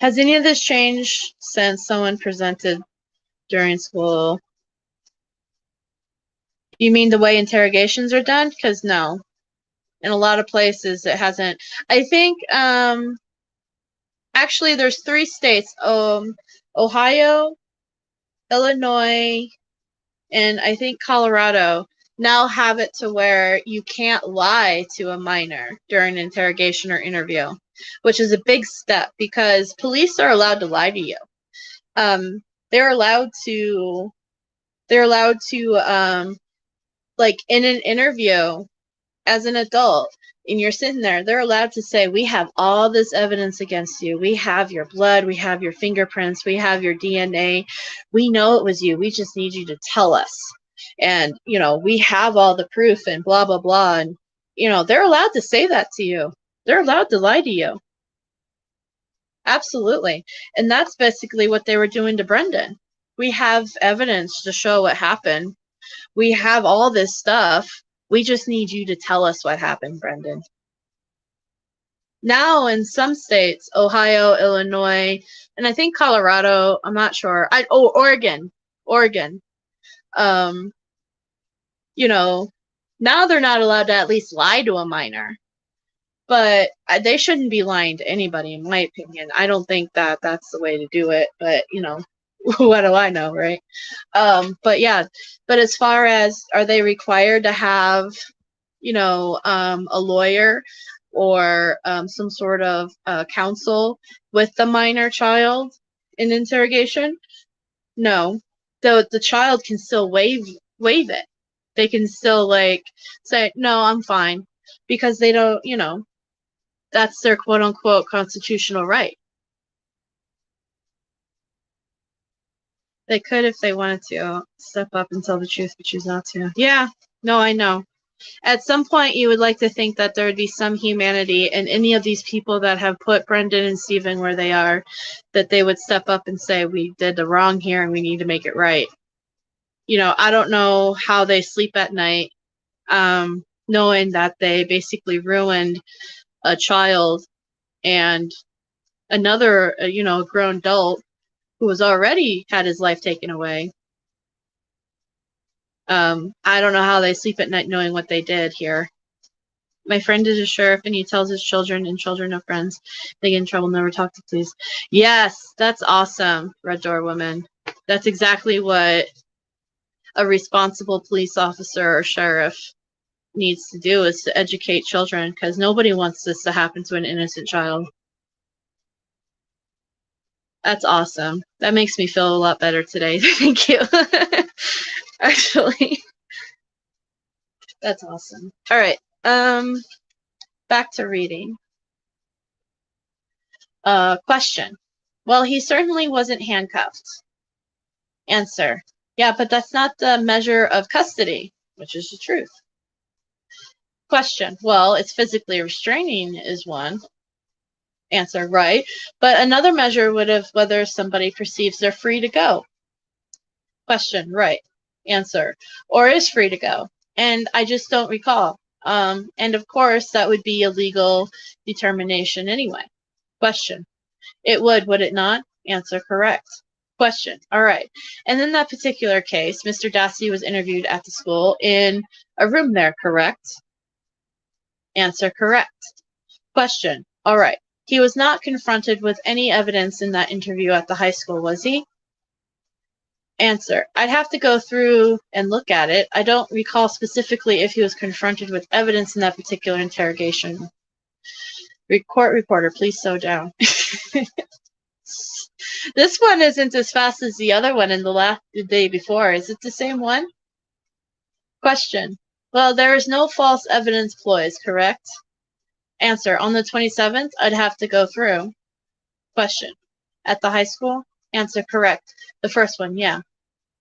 Has any of this changed since someone presented during school? You mean the way interrogations are done? Because no. In a lot of places it hasn't. I think actually there's 3 states, Ohio, Illinois, and I think Colorado now have it to where you can't lie to a minor during an interrogation or interview, which is a big step because police are allowed to lie to you. They're allowed to like in an interview as an adult, and you're sitting there, they're allowed to say, we have all this evidence against you. We have your blood, we have your fingerprints, we have your DNA. We know it was you. We just need you to tell us. And, you know, we have all the proof and blah, blah, blah. And, you know, they're allowed to say that to you. They're allowed to lie to you. Absolutely. And that's basically what they were doing to Brendan. We have evidence to show what happened. We have all this stuff. We just need you to tell us what happened, Brendan. Now in some states, Ohio, Illinois, and I think Colorado, I'm not sure. Oregon. You know, now they're not allowed to at least lie to a minor. But they shouldn't be lying to anybody, in my opinion. I don't think that that's the way to do it. But, you know, what do I know, right? But yeah, but as far as, are they required to have, you know, a lawyer or some sort of counsel with the minor child in interrogation? No. The child can still waive it. They can still, like, say, no, I'm fine. Because they don't, you know, that's their quote-unquote constitutional right. They could if they wanted to step up and tell the truth, but choose not to. Yeah, no, I know. At some point, you would like to think that there would be some humanity in any of these people that have put Brendan and Stephen where they are, that they would step up and say, we did the wrong here and we need to make it right. You know, I don't know how they sleep at night, knowing that they basically ruined a child and another, you know, grown adult who has already had his life taken away. I don't know how they sleep at night knowing what they did here. My friend is a sheriff and he tells his children and children of friends they get in trouble, never talk to police. Yes, that's awesome, Red Door Woman. That's exactly what a responsible police officer or sheriff needs to do, is to educate children, because nobody wants this to happen to an innocent child. That's awesome. That makes me feel a lot better today. Thank you. Actually, that's awesome. All right. Back to reading. Question. Well, he certainly wasn't handcuffed. Answer. Yeah, but that's not the measure of custody, which is the truth. Question. Well, it's physically restraining is one. Answer. Right. But another measure would have whether somebody perceives they're free to go. Question. Right. Answer. Or is free to go. And I just don't recall. And of course, that would be a legal determination anyway. Question. It would it not? Answer. Correct. Question. All right. And in that particular case, Mr. Dassey was interviewed at the school in a room there, correct? Answer. Correct. Question. All right. He was not confronted with any evidence in that interview at the high school, was he? Answer. I'd have to go through and look at it. I don't recall specifically if he was confronted with evidence in that particular interrogation. Court reporter, please slow down. This one isn't as fast as the other one in the day before. Is it the same one? Question. Well, there is no false evidence ploys, correct? Answer. On the 27th, I'd have to go through. Question. At the high school? Answer. Correct. The first one, yeah.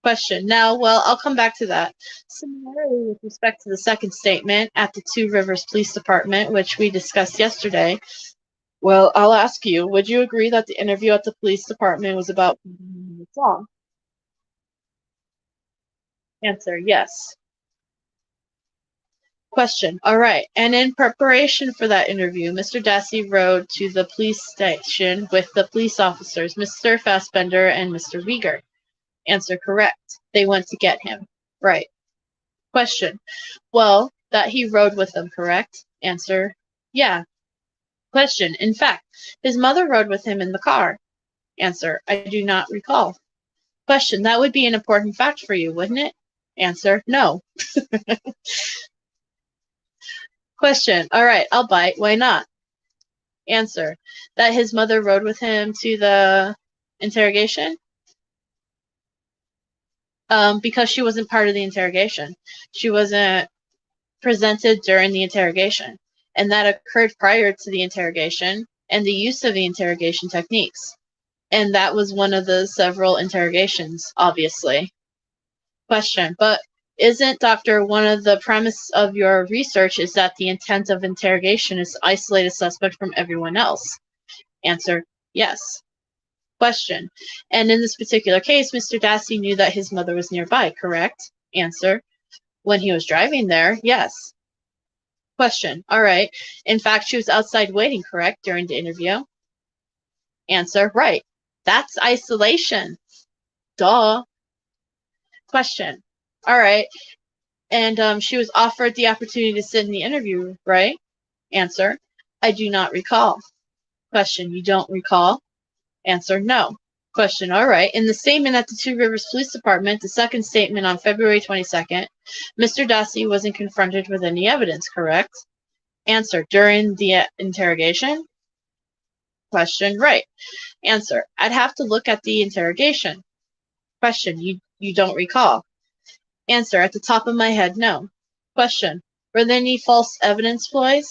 Question. Now, well, I'll come back to that. Similarly, with respect to the second statement at the Two Rivers Police Department, which we discussed yesterday, well, I'll ask you, would you agree that the interview at the police department was about the song? Answer. Yes. Question. All right. And in preparation for that interview, Mr. Dassey rode to the police station with the police officers, Mr. Fassbender and Mr. Wieger. Answer. Correct. They went to get him. Right. Question. Well, that he rode with them, correct? Answer. Yeah. Question. In fact, his mother rode with him in the car. Answer. I do not recall. Question. That would be an important fact for you, wouldn't it? Answer. No. Question. All right, I'll bite. Why not? Answer. That his mother rode with him to the interrogation? Because she wasn't part of the interrogation. She wasn't presented during the interrogation. And that occurred prior to the interrogation and the use of the interrogation techniques. And that was one of the several interrogations, obviously. Question. But isn't, Doctor, one of the premise of your research is that the intent of interrogation is to isolate a suspect from everyone else? Answer. Yes. Question. And in this particular case, Mr. Dassey knew that his mother was nearby, correct? Answer. When he was driving there, yes. Question. All right. In fact, she was outside waiting, correct, during the interview? Answer. Right. That's isolation. Duh. Question. All right. And she was offered the opportunity to sit in the interview, right? Answer. I do not recall. Question. You don't recall? Answer. No. Question. All right. In the statement at the Two Rivers Police Department, the second statement on February 22nd, Mr. Dassey wasn't confronted with any evidence, correct? Answer. During the interrogation? Question. Right. Answer. I'd have to look at the interrogation. Question. You don't recall? Answer. At the top of my head, no. Question. Were there any false evidence ploys?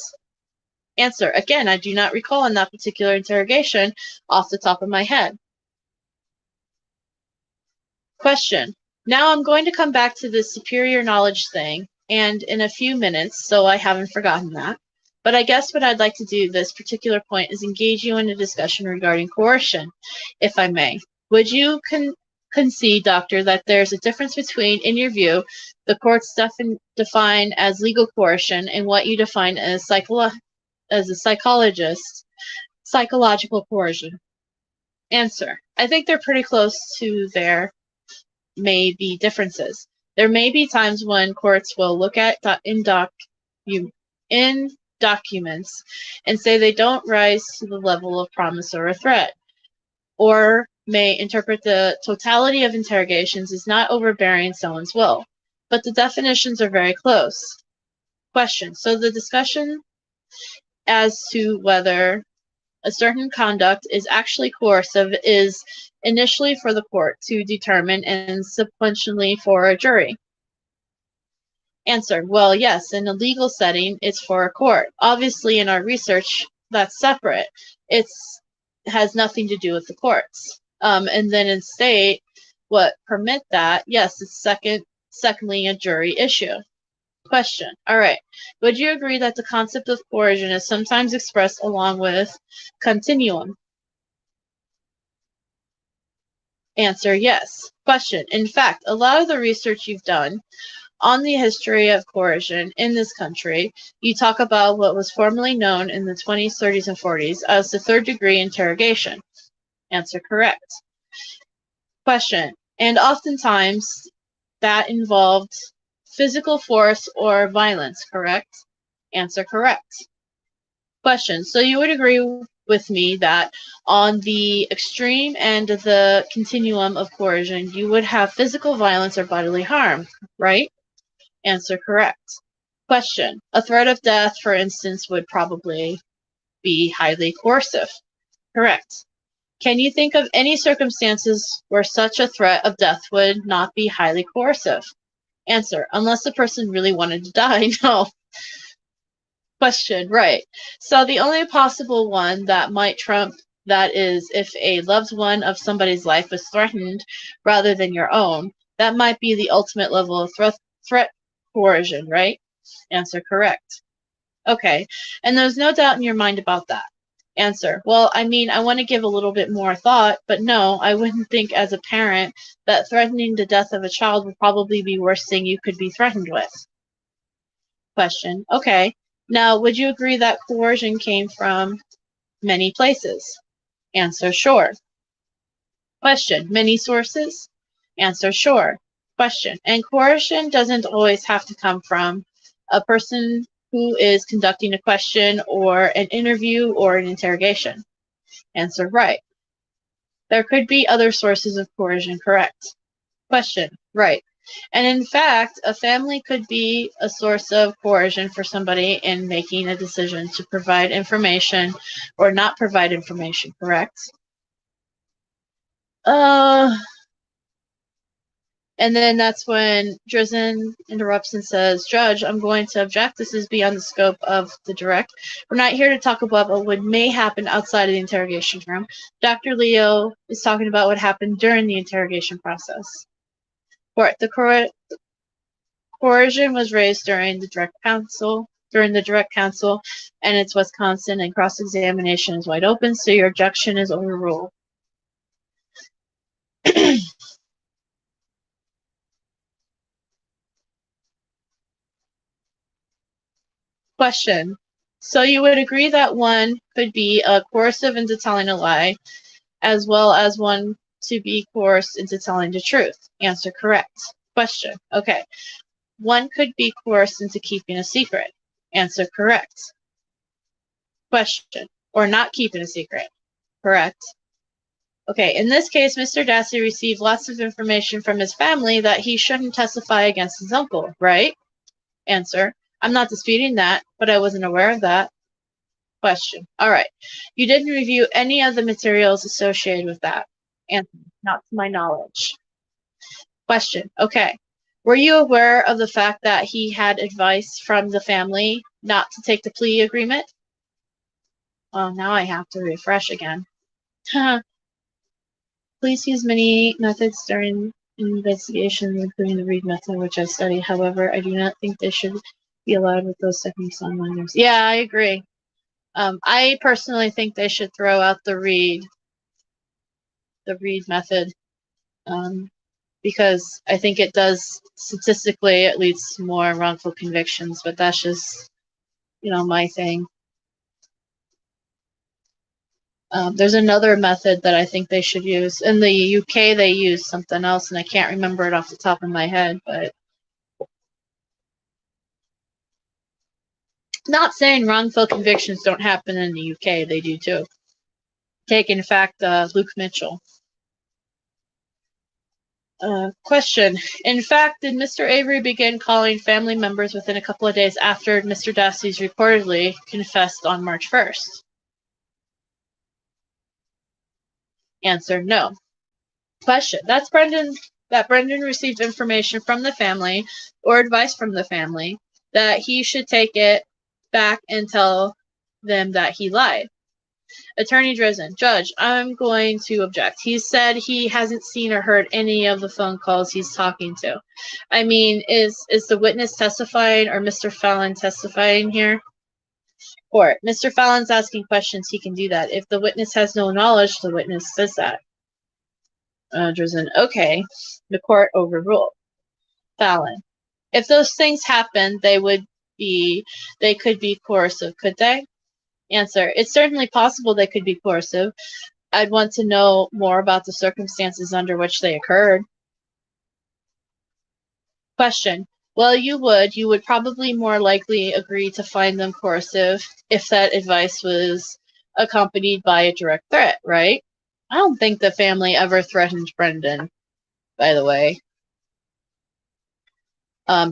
Answer. Again, I do not recall in that particular interrogation off the top of my head. Question. Now I'm going to come back to this superior knowledge thing, and in a few minutes, so I haven't forgotten that. But I guess what I'd like to do this particular point is engage you in a discussion regarding coercion, if I may. Would you concede, Doctor, that there's a difference between, in your view, the courts define as legal coercion and what you define as a psychologist, psychological coercion? Answer. I think they're pretty close to there may be differences. There may be times when courts will look at in documents and say they don't rise to the level of promise or a threat, or may interpret the totality of interrogations as not overbearing someone's will. But the definitions are very close. Question. So the discussion as to whether a certain conduct is actually coercive is initially for the court to determine and subsequently for a jury. Answer. Well, yes, in a legal setting, it's for a court. Obviously, in our research, that's separate. It has nothing to do with the courts. And then in state, what permit that, yes, it's secondly a jury issue. Question. All right. Would you agree that the concept of coercion is sometimes expressed along with continuum? Answer. Yes. Question. In fact, a lot of the research you've done on the history of coercion in this country, you talk about what was formerly known in the 20s, 30s, and 40s as the third-degree interrogation. Answer. Correct. Question. And oftentimes, that involved physical force or violence, correct? Answer. Correct. Question. So you would agree with me that on the extreme end of the continuum of coercion, you would have physical violence or bodily harm, right? Answer. Correct. Question. A threat of death, for instance, would probably be highly coercive. Correct. Can you think of any circumstances where such a threat of death would not be highly coercive? Answer. Unless the person really wanted to die, no. Question. Right. So the only possible one that might trump that is if a loved one of somebody's life was threatened rather than your own, that might be the ultimate level of threat coercion, right? Answer. Correct. Okay. And there's no doubt in your mind about that. Answer. Well, I mean, I want to give a little bit more thought, but no, I wouldn't think as a parent that threatening the death of a child would probably be the worst thing you could be threatened with. Question. Okay. Now, would you agree that coercion came from many places? Answer. Sure. Question. Many sources? Answer. Sure. Question. And coercion doesn't always have to come from a person who is conducting a question or an interview or an interrogation. Answer. Right. There could be other sources of coercion. Correct. Question. Right. And in fact, a family could be a source of coercion for somebody in making a decision to provide information or not provide information. Correct. And then that's when Drizzen interrupts and says, Judge, I'm going to object. This is beyond the scope of the direct. We're not here to talk about what may happen outside of the interrogation room. Dr. Leo is talking about what happened during the interrogation process. The coercion was raised during the direct counsel, and it's Wisconsin, and cross-examination is wide open, so your objection is overruled. Question. So you would agree that one could be coercive into telling a lie, as well as one to be coerced into telling the truth? Answer. Correct. Question. Okay. One could be coerced into keeping a secret. Answer. Correct. Question. Or not keeping a secret. Correct. Okay, in this case, Mr. Dassey received lots of information from his family that he shouldn't testify against his uncle, right? Answer. I'm not disputing that, but I wasn't aware of that. Question. All right. You didn't review any of the materials associated with that. Answer. Not to my knowledge. Question. Okay. Were you aware of the fact that he had advice from the family not to take the plea agreement? Oh, now I have to refresh again. Police use many methods during investigations, including the Reed method, which I study. However, I do not think they should be allowed with those techniques on minors. Yeah, I agree. I personally think they should throw out the Reed method, because I think it does statistically it leads to more wrongful convictions. But that's just, my thing. There's another method that I think they should use. In the UK, they use something else, and I can't remember it off the top of my head, but not saying wrongful convictions don't happen in the UK. They do too. Take, in fact, Luke Mitchell. Question. In fact, did Mr. Avery begin calling family members within a couple of days after Mr. Dassey's reportedly confessed on March 1st? Answer. No. Question. That Brendan received information from the family or advice from the family that he should take it back and tell them that he lied. Attorney Drizzen. Judge, I'm going to object. He said he hasn't seen or heard any of the phone calls he's talking to. I mean, is the witness testifying or Mr. Fallon testifying here? Or Mr. Fallon's asking questions, he can do that. If the witness has no knowledge, the witness says that. Drizzen. Okay. The court overruled. Fallon. If those things happen, they could be coercive, could they? Answer. It's certainly possible they could be coercive. I'd want to know more about the circumstances under which they occurred. Question. Well, you would probably more likely agree to find them coercive if that advice was accompanied by a direct threat, right? I don't think the family ever threatened Brendan, by the way.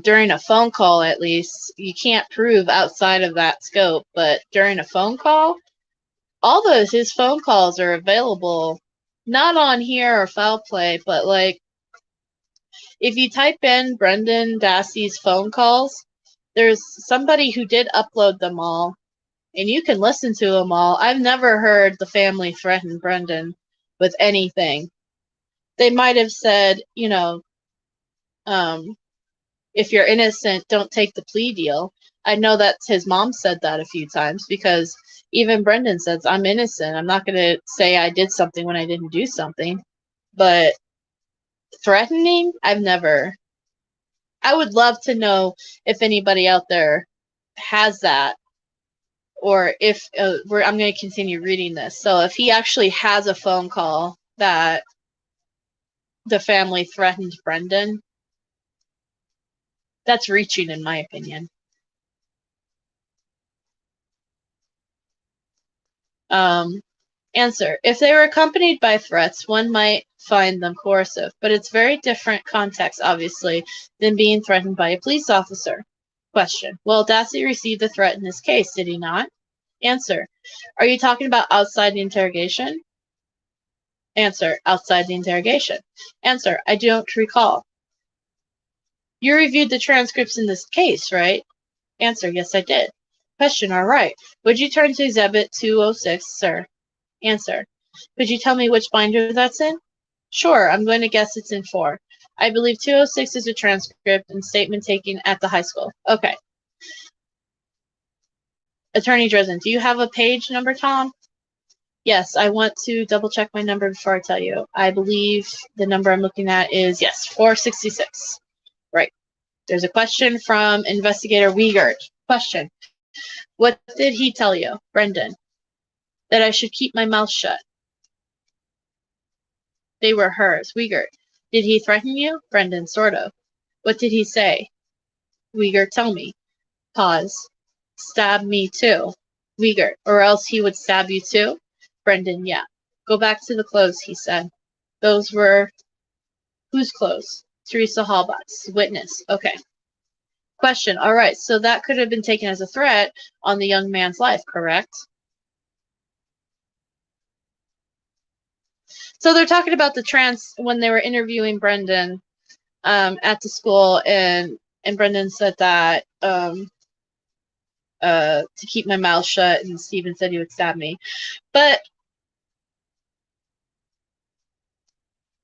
During a phone call, at least, you can't prove outside of that scope, but during a phone call, all his phone calls are available, not on here or foul play, but like, if you type in Brendan Dassey's phone calls, there's somebody who did upload them all, and you can listen to them all. I've never heard the family threaten Brendan with anything. They might have said, if you're innocent, don't take the plea deal. I know that his mom said that a few times, because even Brendan says, I'm innocent. I'm not going to say I did something when I didn't do something. But threatening, I've never. I would love to know if anybody out there has that, or if I'm going to continue reading this. So if he actually has a phone call that the family threatened Brendan, that's reaching, in my opinion. Answer. If they were accompanied by threats, one might find them coercive, but it's very different context, obviously, than being threatened by a police officer. Question. Well, Dassey received a threat in this case, did he not? Answer. Are you talking about outside the interrogation? Answer. Outside the interrogation. Answer. I don't recall. You reviewed the transcripts in this case, right? Answer. Yes, I did. Question. All right. Would you turn to Exhibit 206, sir? Answer. Could you tell me which binder that's in? Sure, I'm going to guess it's in 4. I believe 206 is a transcript and statement taken at the high school. Okay. Attorney Dresden, do you have a page number, Tom? Yes, I want to double check my number before I tell you. I believe the number I'm looking at is, yes, 466. Right. There's a question from Investigator Wiegert. Question. What did he tell you, Brendan? That I should keep my mouth shut. They were hers. Wiegert. Did he threaten you? Brendan, sort of. What did he say? Wiegert, tell me. Pause. Stab me too. Wiegert, or else he would stab you too? Brendan, yeah. Go back to the clothes, he said. Those were whose clothes? Teresa Hallbach's. Witness. Okay. Question. All right, so that could have been taken as a threat on the young man's life, correct? So they're talking about the when they were interviewing Brendan at the school, and Brendan said that to keep my mouth shut, and Stephen said he would stab me. But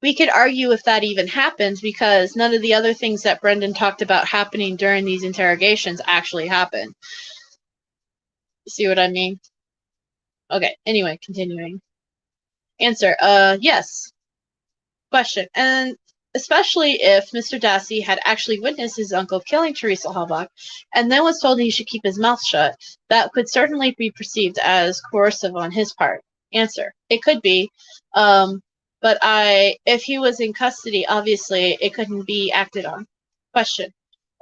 we could argue if that even happens, because none of the other things that Brendan talked about happening during these interrogations actually happened. See what I mean? Okay, anyway, continuing. Answer, yes. Question, and especially if Mr. Dassey had actually witnessed his uncle killing Teresa Hallbach and then was told he should keep his mouth shut, that could certainly be perceived as coercive on his part. Answer, it could be, but if he was in custody, obviously it couldn't be acted on. Question.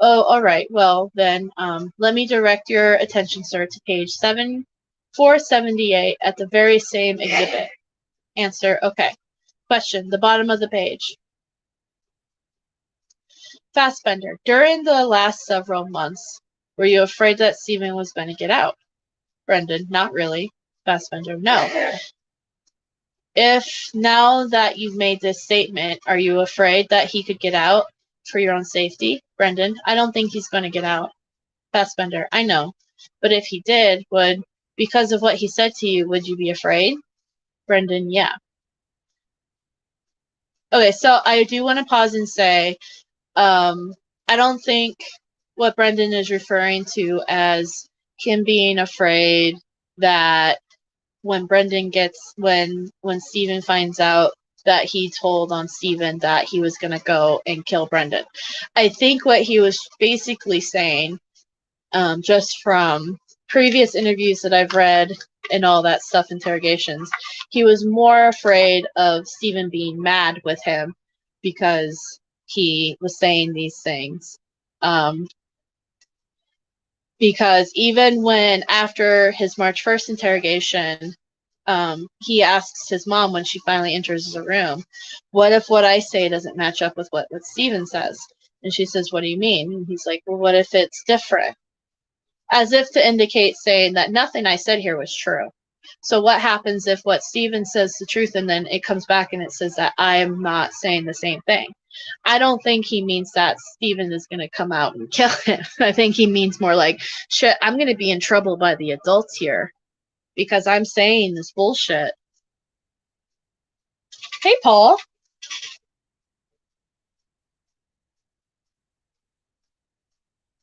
Oh, all right. Well, then let me direct your attention, sir, to page 478 at the very same exhibit. Answer, okay. Question, the bottom of the page. Fassbender, during the last several months, were you afraid that Stephen was going to get out? Brendan, not really. Fassbender, no. If now that you've made this statement, are you afraid that he could get out for your own safety? Brendan, I don't think he's going to get out. Fassbender, I know. But if he did, because of what he said to you, would you be afraid? Brendan, yeah. Okay, so I do want to pause and say, I don't think what Brendan is referring to as him being afraid that when Stephen finds out that he told on Stephen that he was going to go and kill Brendan. I think what he was basically saying, just from previous interviews that I've read and all that stuff, interrogations, he was more afraid of Stephen being mad with him because he was saying these things. Because even when after his March 1st interrogation, he asks his mom when she finally enters the room, what if what I say doesn't match up with what Stephen says? And she says, what do you mean? And he's like, well, what if it's different? As if to indicate, saying that nothing I said here was true. So what happens if what Stephen says is the truth, and then it comes back and it says that I am not saying the same thing? I don't think he means that Stephen is going to come out and kill him. I think he means more like, shit, I'm going to be in trouble by the adults here because I'm saying this bullshit. Hey, Paul.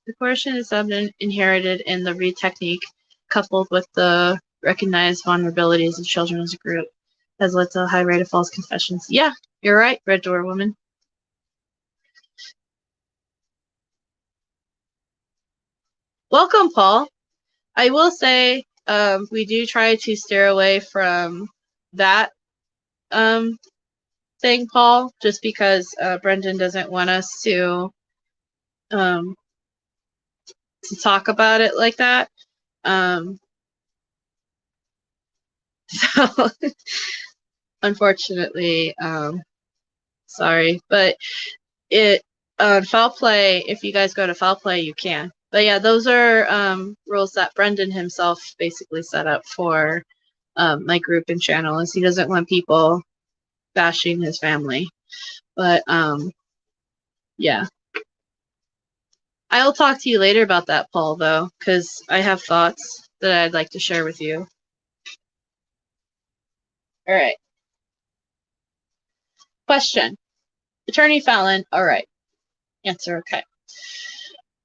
The coercion is inherited in the read technique, coupled with the recognized vulnerabilities of children as a group, has led to a high rate of false confessions. Yeah, you're right, Red Door Woman. Welcome, Paul. I will say we do try to steer away from that thing, Paul, just because Brendan doesn't want us to talk about it like that. So unfortunately, sorry, but it foul play. If you guys go to foul play, you can. But yeah, those are rules that Brendan himself basically set up for my group and channel, is he doesn't want people bashing his family. But yeah, I'll talk to you later about that, Paul, though, because I have thoughts that I'd like to share with you. All right. Question. Attorney Fallon. All right. Answer. Okay.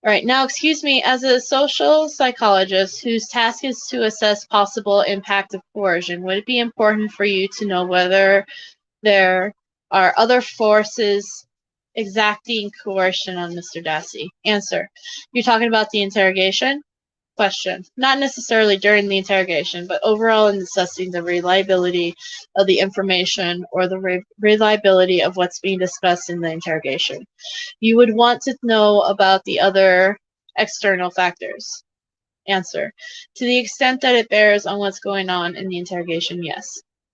All right. Now, excuse me, as a social psychologist whose task is to assess possible impact of coercion, would it be important for you to know whether there are other forces exacting coercion on Mr. Dassey? Answer. You're talking about the interrogation? Question. Not necessarily during the interrogation, but overall in assessing the reliability of the information or the reliability of what's being discussed in the interrogation. You would want to know about the other external factors. Answer. To the extent that it bears on what's going on in the interrogation, yes.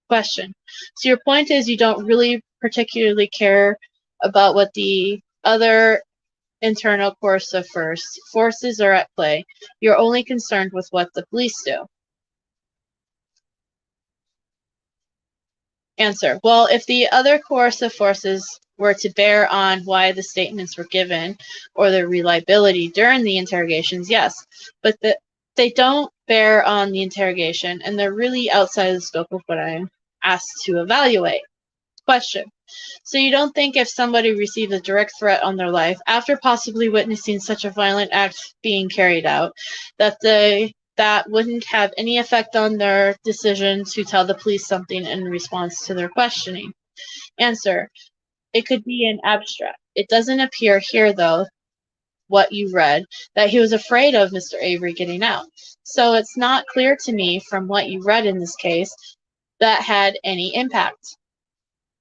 Question. So your point is you don't really particularly care about what the other internal coercive forces are at play. You're only concerned with what the police do. Answer. Well, if the other coercive forces were to bear on why the statements were given or their reliability during the interrogations, yes. But they don't bear on the interrogation, and they're really outside the scope of what I'm asked to evaluate. Question. So you don't think if somebody received a direct threat on their life after possibly witnessing such a violent act being carried out, that wouldn't have any effect on their decision to tell the police something in response to their questioning? Answer. It could be an abstract. It doesn't appear here, though, what you read, that he was afraid of Mr. Avery getting out. So it's not clear to me from what you read in this case that had any impact.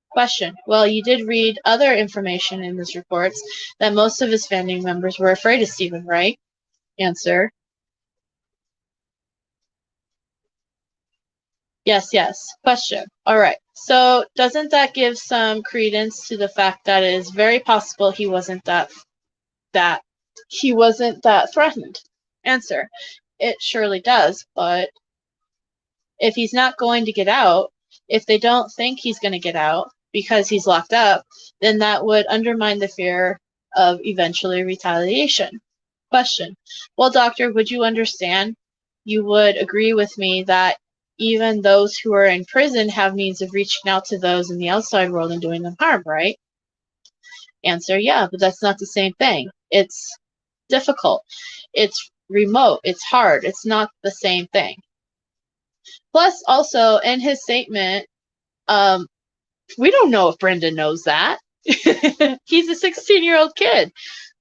Question. Well, you did read other information in his reports that most of his family members were afraid of Stephen, right? Answer. Yes, yes. Question. All right. So doesn't that give some credence to the fact that it is very possible he wasn't that threatened? Answer. It surely does, but if he's not going to get out, if they don't think he's going to get out because he's locked up, then that would undermine the fear of eventually retaliation. Question. Well, doctor, would you understand? You would agree with me that even those who are in prison have means of reaching out to those in the outside world and doing them harm, right? Answer. Yeah, but that's not the same thing. It's difficult. It's remote. It's hard. It's not the same thing. Plus, also, in his statement, we don't know if Brendan knows that. He's a 16-year-old kid.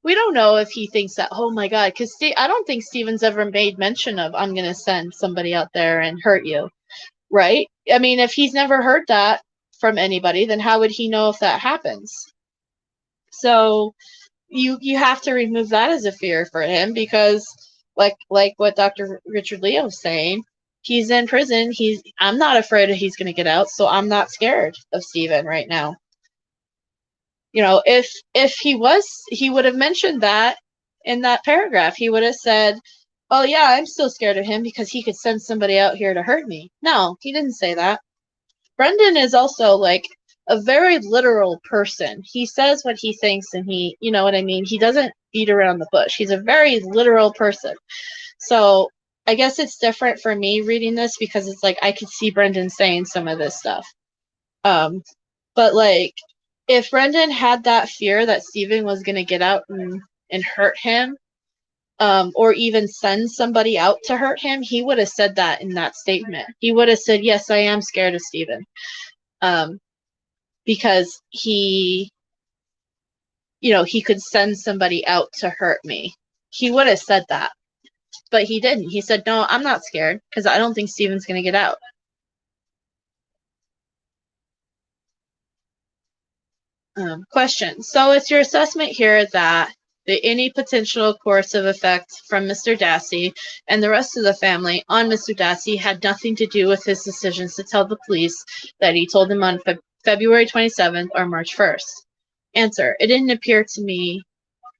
We don't know if he thinks that, oh my God, because I don't think Steven's ever made mention of, I'm going to send somebody out there and hurt you, right? I mean, if he's never heard that from anybody, then how would he know if that happens? So you have to remove that as a fear for him, because like what Dr. Richard Leo was saying, he's in prison. I'm not afraid that he's going to get out, so I'm not scared of Steven right now. You know, if he was, he would have mentioned that in that paragraph. He would have said, oh yeah, I'm still scared of him because he could send somebody out here to hurt me. No, he didn't say that. Brendan is also like a very literal person. He says what he thinks, and he, you know what I mean? He doesn't beat around the bush. He's a very literal person. So I guess it's different for me reading this, because it's like I could see Brendan saying some of this stuff. But like, if Brendan had that fear that Steven was going to get out and hurt him, or even send somebody out to hurt him, he would have said that in that statement. He would have said, yes, I am scared of Steven. Because he, you know, he could send somebody out to hurt me. He would have said that. But he didn't. He said, no, I'm not scared because I don't think Steven's going to get out. Question. So it's your assessment here that any potential coercive effect from Mr. Dassey and the rest of the family on Mr. Dassey had nothing to do with his decisions to tell the police that he told them on February 27th or March 1st. Answer. It didn't appear to me,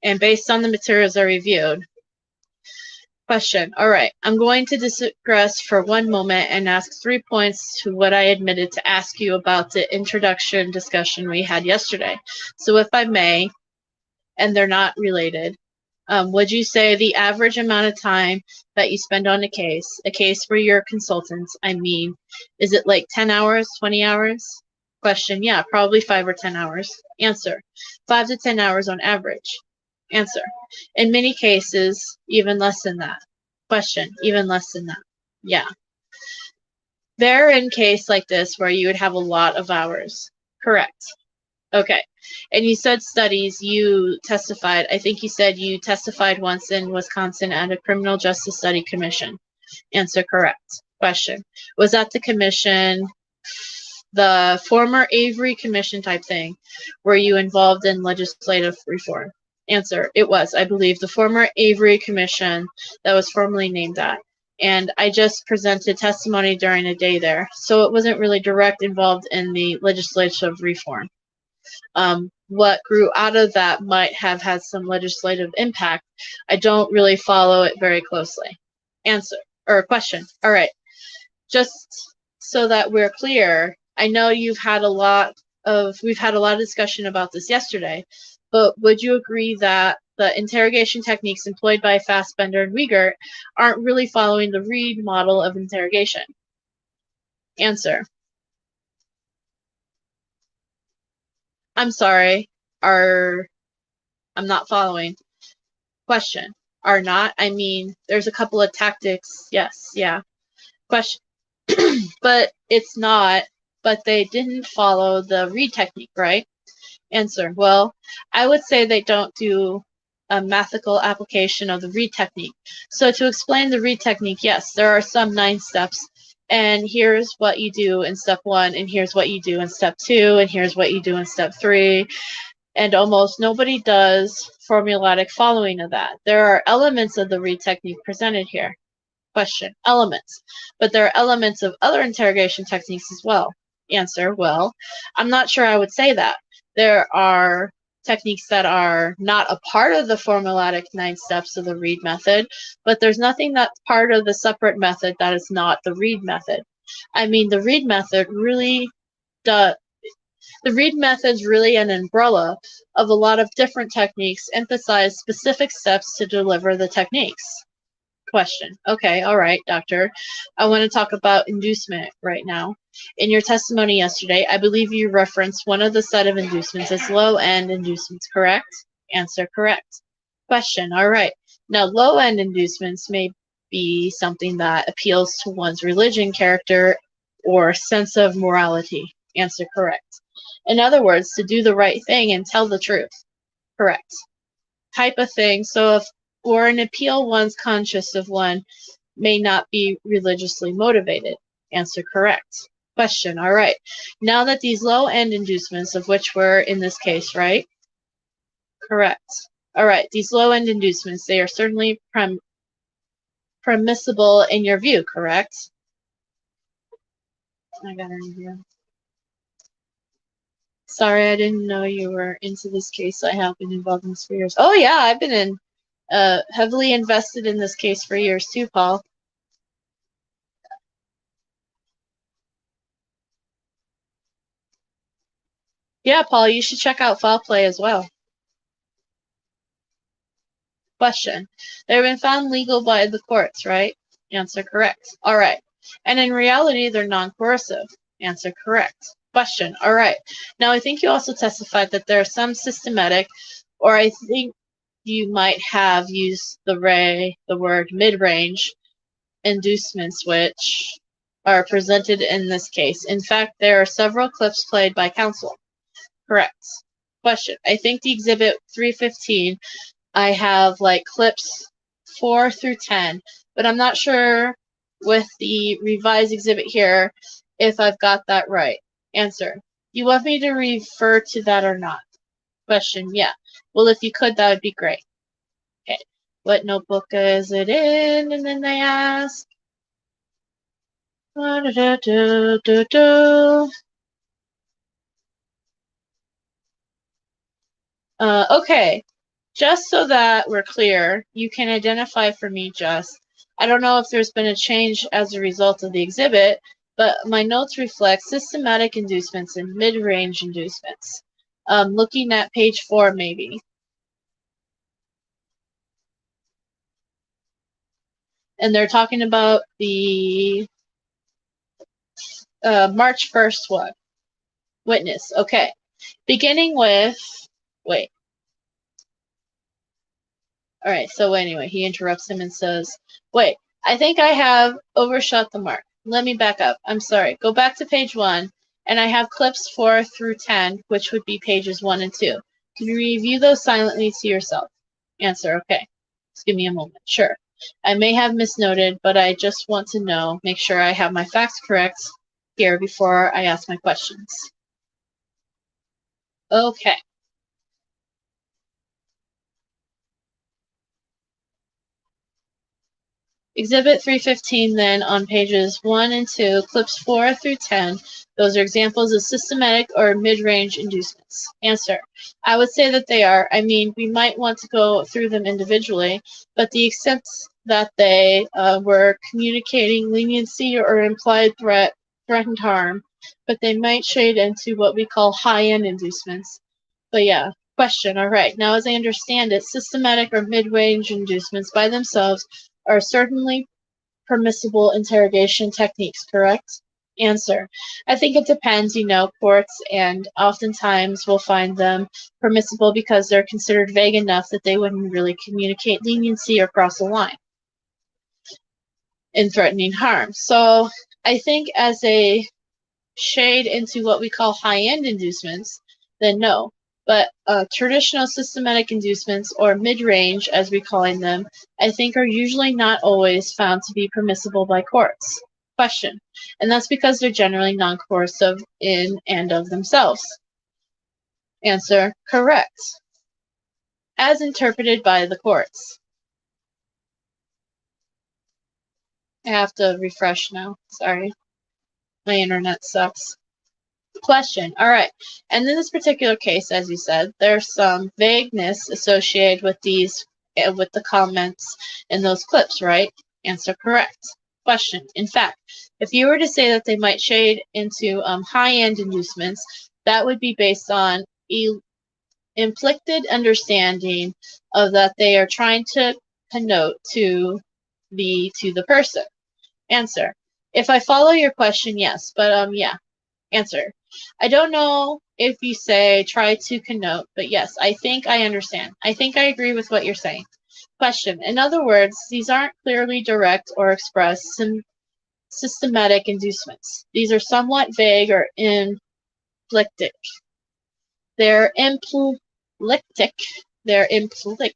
and based on the materials I reviewed. Question. All right. I'm going to digress for one moment and ask 3 points to what I admitted to ask you about the introduction discussion we had yesterday. So if I may, and they're not related, would you say the average amount of time that you spend on a case where you're consultants, I mean, is it like 10 hours, 20 hours? Question. Yeah, probably 5 or 10 hours. Answer. 5 to 10 hours on average. Answer. In many cases, even less than that. Question. Even less than that. Yeah. They're in case like this where you would have a lot of hours. Correct. Okay. And you said studies, you testified. I think you said you testified once in Wisconsin at a Criminal Justice Study Commission. Answer. Correct. Question. Was that the commission, the former Avery Commission type thing? Were you involved in legislative reform? Answer. It was, I believe, the former Avery Commission that was formerly named that. And I just presented testimony during a day there. So it wasn't really direct involved in the legislative reform. What grew out of that might have had some legislative impact. I don't really follow it very closely. Answer. Or question. All right. Just so that we're clear, I know we've had a lot of discussion about this yesterday, but would you agree that the interrogation techniques employed by Fassbender and Wiegert aren't really following the Reed model of interrogation? Answer. I'm sorry. I'm not following. Question. Are not? I mean, there's a couple of tactics. Yes. Yeah. Question. But it's not. But they didn't follow the Reed technique, right? Answer. Well, I would say they don't do a mathematical application of the Reed technique. So to explain the Reed technique, yes, there are some 9 steps. And here's what you do in step 1, and here's what you do in step 2, and here's what you do in step 3. And almost nobody does formulatic following of that. There are elements of the Reed technique presented here. Question. Elements. But there are elements of other interrogation techniques as well. Answer. Well, I'm not sure I would say that. There are techniques that are not a part of the formulatic 9 steps of the Reed method, but there's nothing that's part of the separate method that is not the Reed method. I mean, the Reed method really does. The Reed method is really an umbrella of a lot of different techniques, emphasize specific steps to deliver the techniques. Question. Okay, all right, doctor. I want to talk about inducement right now. In your testimony yesterday, I believe you referenced one of the set of inducements as low-end inducements, correct? Answer. Correct. Question. All right. Now, low-end inducements may be something that appeals to one's religion, character, or sense of morality. Answer. Correct. In other words, to do the right thing and tell the truth. Correct. Type of thing. So if or an appeal one's conscious of one may not be religiously motivated. Answer. Correct. Question. All right. Now that these low-end inducements, of which were in this case, right? Correct. All right. These low-end inducements, they are certainly permissible in your view, correct? I got it in here. Sorry, I didn't know you were into this case. I have been involved in this for years. Oh, yeah, I've been heavily invested in this case for years too, Paul. Yeah, Paul, you should check out Foul Play as well. Question. They've been found legal by the courts, right? Answer. Correct. All right. And in reality, they're non-coercive. Answer. Correct. Question. All right. Now, I think you also testified that there are some systematic, or I think you might have used the word mid-range inducements, which are presented in this case. In fact, there are several clips played by counsel. Correct. Question. I think the exhibit 315, I have like clips 4 through 10 but I'm not sure with the revised exhibit here if I've got that right. Answer. You want me to refer to that or not? Question. Yeah. Well, if you could, that would be great. Okay. What notebook is it in? And then they ask. Okay. Just so that we're clear, you can identify for me, Jess. I don't know if there's been a change as a result of the exhibit, but my notes reflect systematic inducements and mid-range inducements. Looking at page 4, maybe. And they're talking about the March 1st one. Witness. Okay. Beginning with, wait. All right, so anyway, he interrupts him and says, wait, I think I have overshot the mark. Let me back up. I'm sorry. Go back to page 1, and I have clips 4 through 10, which would be pages 1 and 2. Can you review those silently to yourself? Answer, okay. Just give me a moment. Sure. I may have misnoted, but I just want to know, make sure I have my facts correct here before I ask my questions. Okay. Exhibit 315 then on pages 1 and 2, clips 4 through 10, those are examples of systematic or mid-range inducements. Answer. I would say that they are. I mean, we might want to go through them individually, but the extent that they were communicating leniency or implied threatened harm, but they might shade into what we call high-end inducements. But yeah. Question. All right. Now, as I understand it, systematic or mid-range inducements by themselves are certainly permissible interrogation techniques, correct? Answer. I think it depends, courts and oftentimes will find them permissible because they're considered vague enough that they wouldn't really communicate leniency or cross a line in threatening harm. So I think as a shade into what we call high-end inducements, then no. But traditional systematic inducements, or mid-range as we're calling them, I think are usually not always found to be permissible by courts. Question. And that's because they're generally non-coercive in and of themselves. Answer. Correct. As interpreted by the courts. I have to refresh now. Sorry. My internet sucks. Question. All right. And in this particular case, as you said, there's some vagueness associated with these, with the comments in those clips, right? Answer correct. Question. In fact, if you were to say that they might shade into high-end inducements, that would be based on implicit understanding of that they are trying to connote to the person. Answer. If I follow your question, yes, but yeah. Answer. I don't know if you say try to connote, but yes, I think I understand. I think I agree with what you're saying. Question. In other words, these aren't clearly direct or express systematic inducements. These are somewhat vague or implicit. They're implicit. They're implicit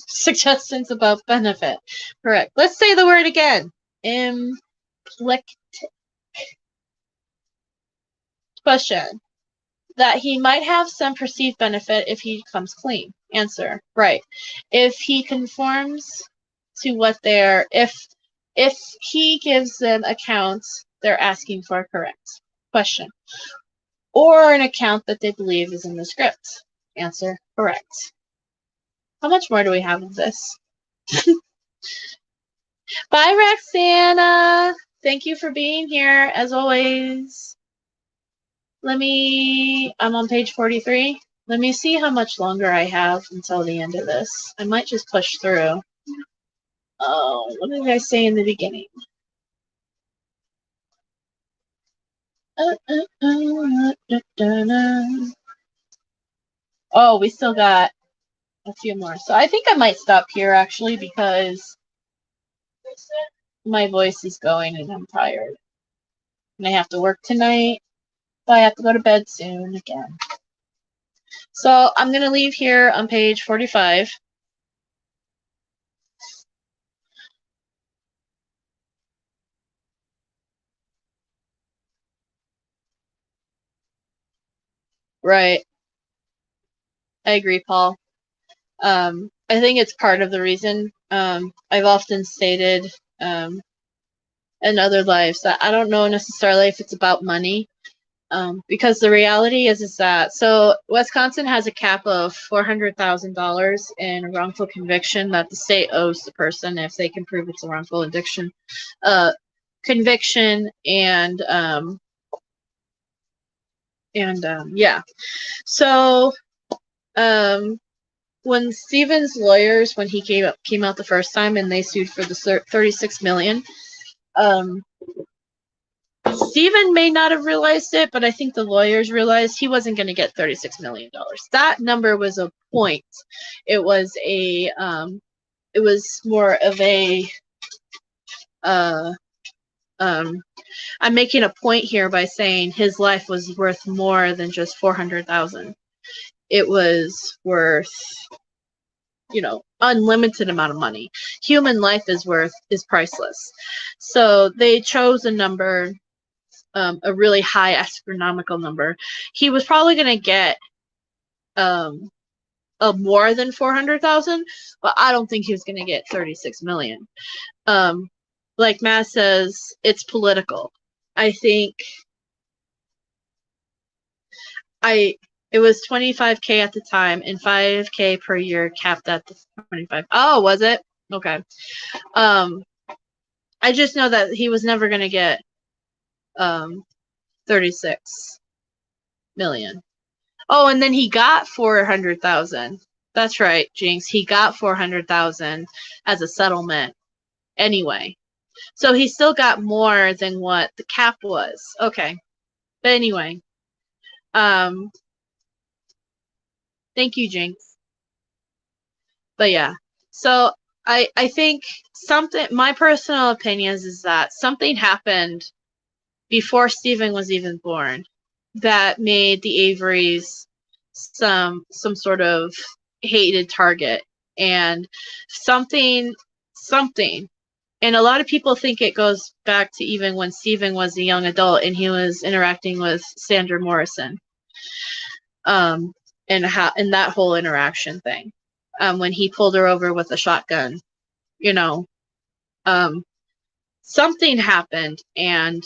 suggestions about benefit. Correct. Let's say the word again. Implicit. Question. That he might have some perceived benefit if he comes clean. Answer. Right. If he conforms to what they're, if he gives them accounts they're asking for, correct. Question. Or an account that they believe is in the script. Answer. Correct. How much more do we have of this? Bye, Roxana. Thank you for being here, as always. I'm on page 43. Let me see how much longer I have until the end of this. I might just push through. Oh, what did I say in the beginning? Oh, we still got a few more. So I think I might stop here, actually, because my voice is going and I'm tired. And I have to work tonight. So I have to go to bed soon again. So I'm going to leave here on page 45. Right. I agree, Paul. I think it's part of the reason. I've often stated in other lives that I don't know necessarily if it's about money. Because the reality is that so Wisconsin has a cap of $400,000 in wrongful conviction that the state owes the person if they can prove it's a wrongful conviction, and yeah. So when Stephen's lawyers, when he came out the first time and they sued for the $36 million, Stephen may not have realized it, but I think the lawyers realized he wasn't going to get $36 million. That number was a point. It was it was more of a, I'm making a point here by saying his life was worth more than just $400,000. It was worth, unlimited amount of money. Human life is priceless. So they chose a number, a really high astronomical number. He was probably going to get more than 400,000, but I don't think he was going to get 36 million. Like Matt says, it's political. I think it was 25K at the time and 5K per year capped at the 25. Oh, was it? Okay. I just know that he was never going to get 36 million. Oh, and then he got 400,000. That's right, Jinx. He got 400,000 as a settlement anyway. So he still got more than what the cap was. Okay. But anyway. Thank you, Jinx. But yeah. So I think my personal opinion is that something happened before Stephen was even born that made the Averys some sort of hated target, and something, and a lot of people think it goes back to even when Stephen was a young adult and he was interacting with Sandra Morrison, and that whole interaction thing, when he pulled her over with a shotgun, something happened, and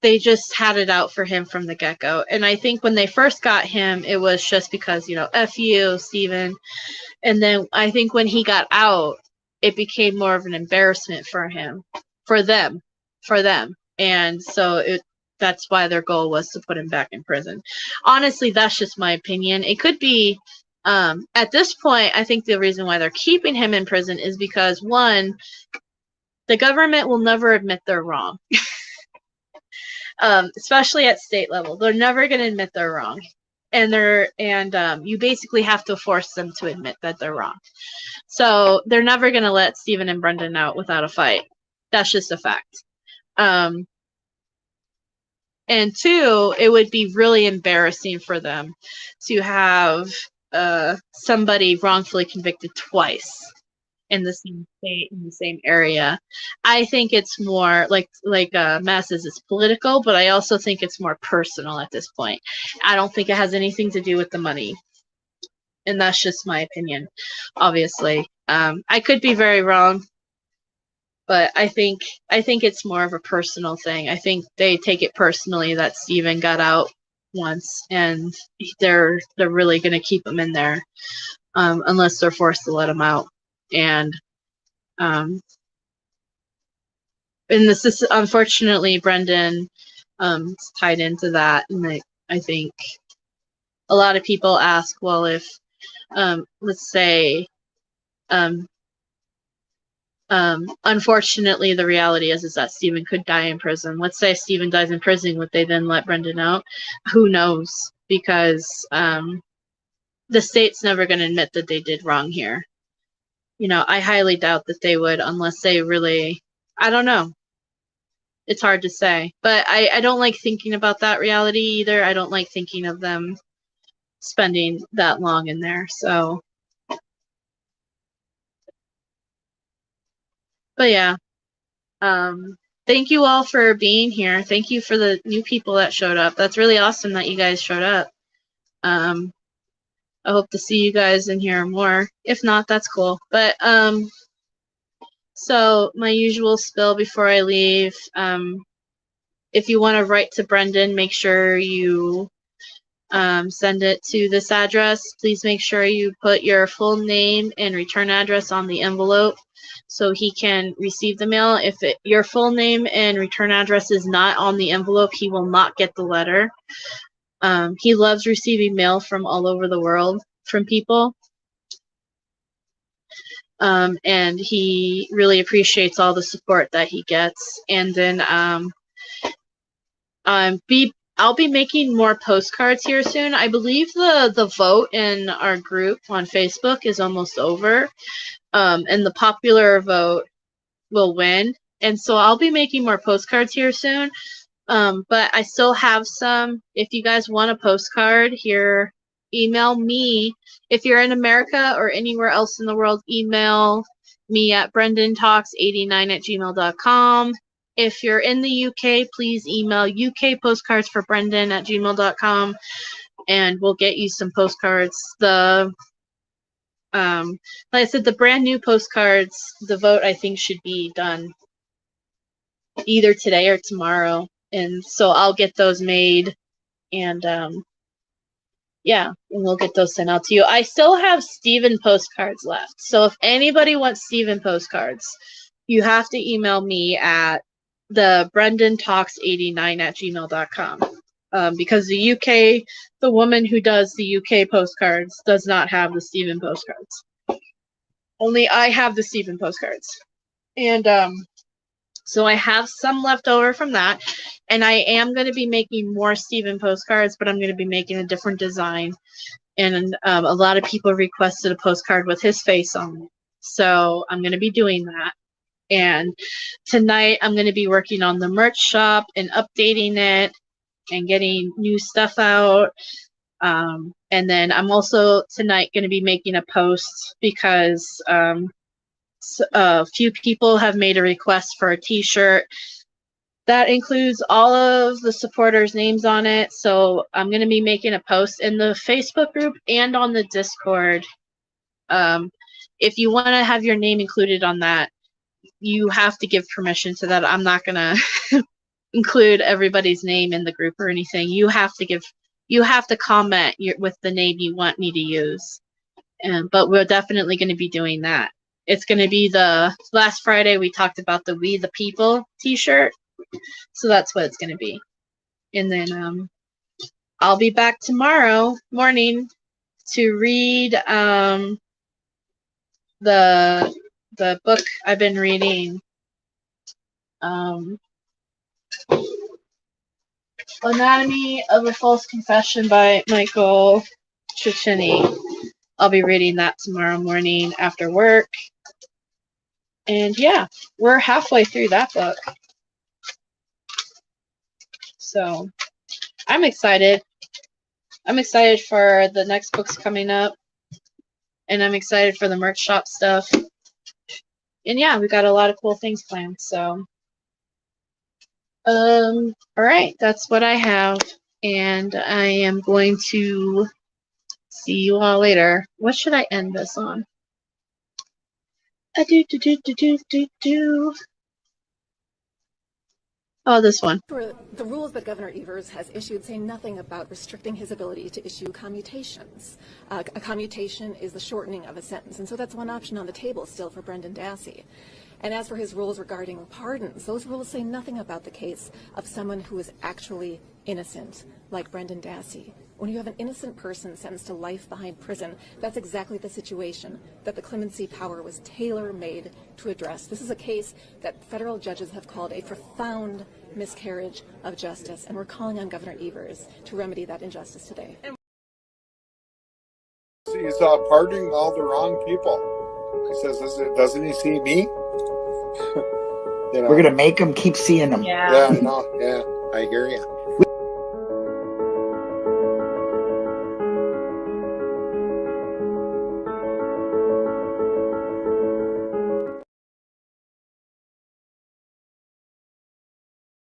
they just had it out for him from the get-go. And I think when they first got him, it was just because, F you, Stephen. And then I think when he got out, it became more of an embarrassment for them. And so that's why their goal was to put him back in prison. Honestly, that's just my opinion. It could be, at this point, I think the reason why they're keeping him in prison is because, one, the government will never admit they're wrong. Especially at state level, they're never going to admit they're wrong, and you basically have to force them to admit that they're wrong. So they're never going to let Stephen and Brendan out without a fight. That's just a fact. And two, it would be really embarrassing for them to have somebody wrongfully convicted twice in the same state, in the same area. I think it's more like Matt says, it's political, but I also think it's more personal at this point. I don't think it has anything to do with the money. And that's just my opinion, obviously. I could be very wrong, but I think it's more of a personal thing. I think they take it personally that Stephen got out once, and they're really going to keep him in there, unless they're forced to let him out. And this is, unfortunately, Brendan is tied into that. And I think a lot of people ask, well, if let's say, unfortunately, the reality is that Stephen could die in prison. Let's say Stephen dies in prison, would they then let Brendan out? Who knows? Because the state's never going to admit that they did wrong here. I highly doubt that they would, unless they really, I don't know. It's hard to say. But I don't like thinking about that reality either. I don't like thinking of them spending that long in there. So, but yeah. Thank you all for being here. Thank you for the new people that showed up. That's really awesome that you guys showed up. I hope to see you guys in here more. If not, that's cool. But so my usual spill before I leave. If you want to write to Brendan, make sure you send it to this address. Please make sure you put your full name and return address on the envelope so he can receive the mail. If your full name and return address is not on the envelope, he will not get the letter. He loves receiving mail from all over the world from people. And he really appreciates all the support that he gets. And then I'll be making more postcards here soon. I believe the vote in our group on Facebook is almost over. And the popular vote will win. And so I'll be making more postcards here soon. But I still have some. If you guys want a postcard here, email me. If you're in America or anywhere else in the world, email me at brendantalks89@gmail.com. If you're in the UK, please email ukpostcardsforbrendan@gmail.com, and we'll get you some postcards. Like I said, the brand new postcards, the vote I think should be done either today or tomorrow, and so I'll get those made, and yeah, and we'll get those sent out to you. I still have Stephen postcards left, so if anybody wants Stephen postcards, you have to email me at the brendantalks89@gmail.com, because the UK, the woman who does the UK postcards does not have the Stephen postcards. Only I have the Stephen postcards, and so I have some left over from that, and I am going to be making more Stephen postcards, but I'm going to be making a different design, and a lot of people requested a postcard with his face on it, so I'm going to be doing that. And tonight I'm going to be working on the merch shop and updating it and getting new stuff out. And then I'm also tonight going to be making a post because a few people have made a request for a t-shirt that includes all of the supporters' names on it. So I'm going to be making a post in the Facebook group and on the Discord. If you want to have your name included on that, you have to give permission to that. I'm not gonna include everybody's name in the group or anything. You have to comment with the name you want me to use. But we're definitely going to be doing that. It's going to be the last Friday we talked about the We the People t-shirt, so that's what it's going to be. And then I'll be back tomorrow morning to read the book I've been reading, Anatomy of a False Confession by Michael Ciccioni. I'll be reading that tomorrow morning after work. And yeah, we're halfway through that book. So I'm excited. I'm excited for the next books coming up. And I'm excited for the merch shop stuff. And yeah, we got a lot of cool things planned. So, all right, that's what I have. And I am going to see you all later. What should I end this on? Oh, this one. The rules that Governor Evers has issued say nothing about restricting his ability to issue commutations. A commutation is the shortening of a sentence, and so that's one option on the table still for Brendan Dassey. And as for his rules regarding pardons, those rules say nothing about the case of someone who is actually innocent, like Brendan Dassey. When you have an innocent person sentenced to life behind prison, that's exactly the situation that the clemency power was tailor-made to address. This is a case that federal judges have called a profound miscarriage of justice, and we're calling on Governor Evers to remedy that injustice today. He's pardoning all the wrong people. He says, doesn't he see me? You know? We're going to make him keep seeing them. Yeah, no, yeah, I hear you.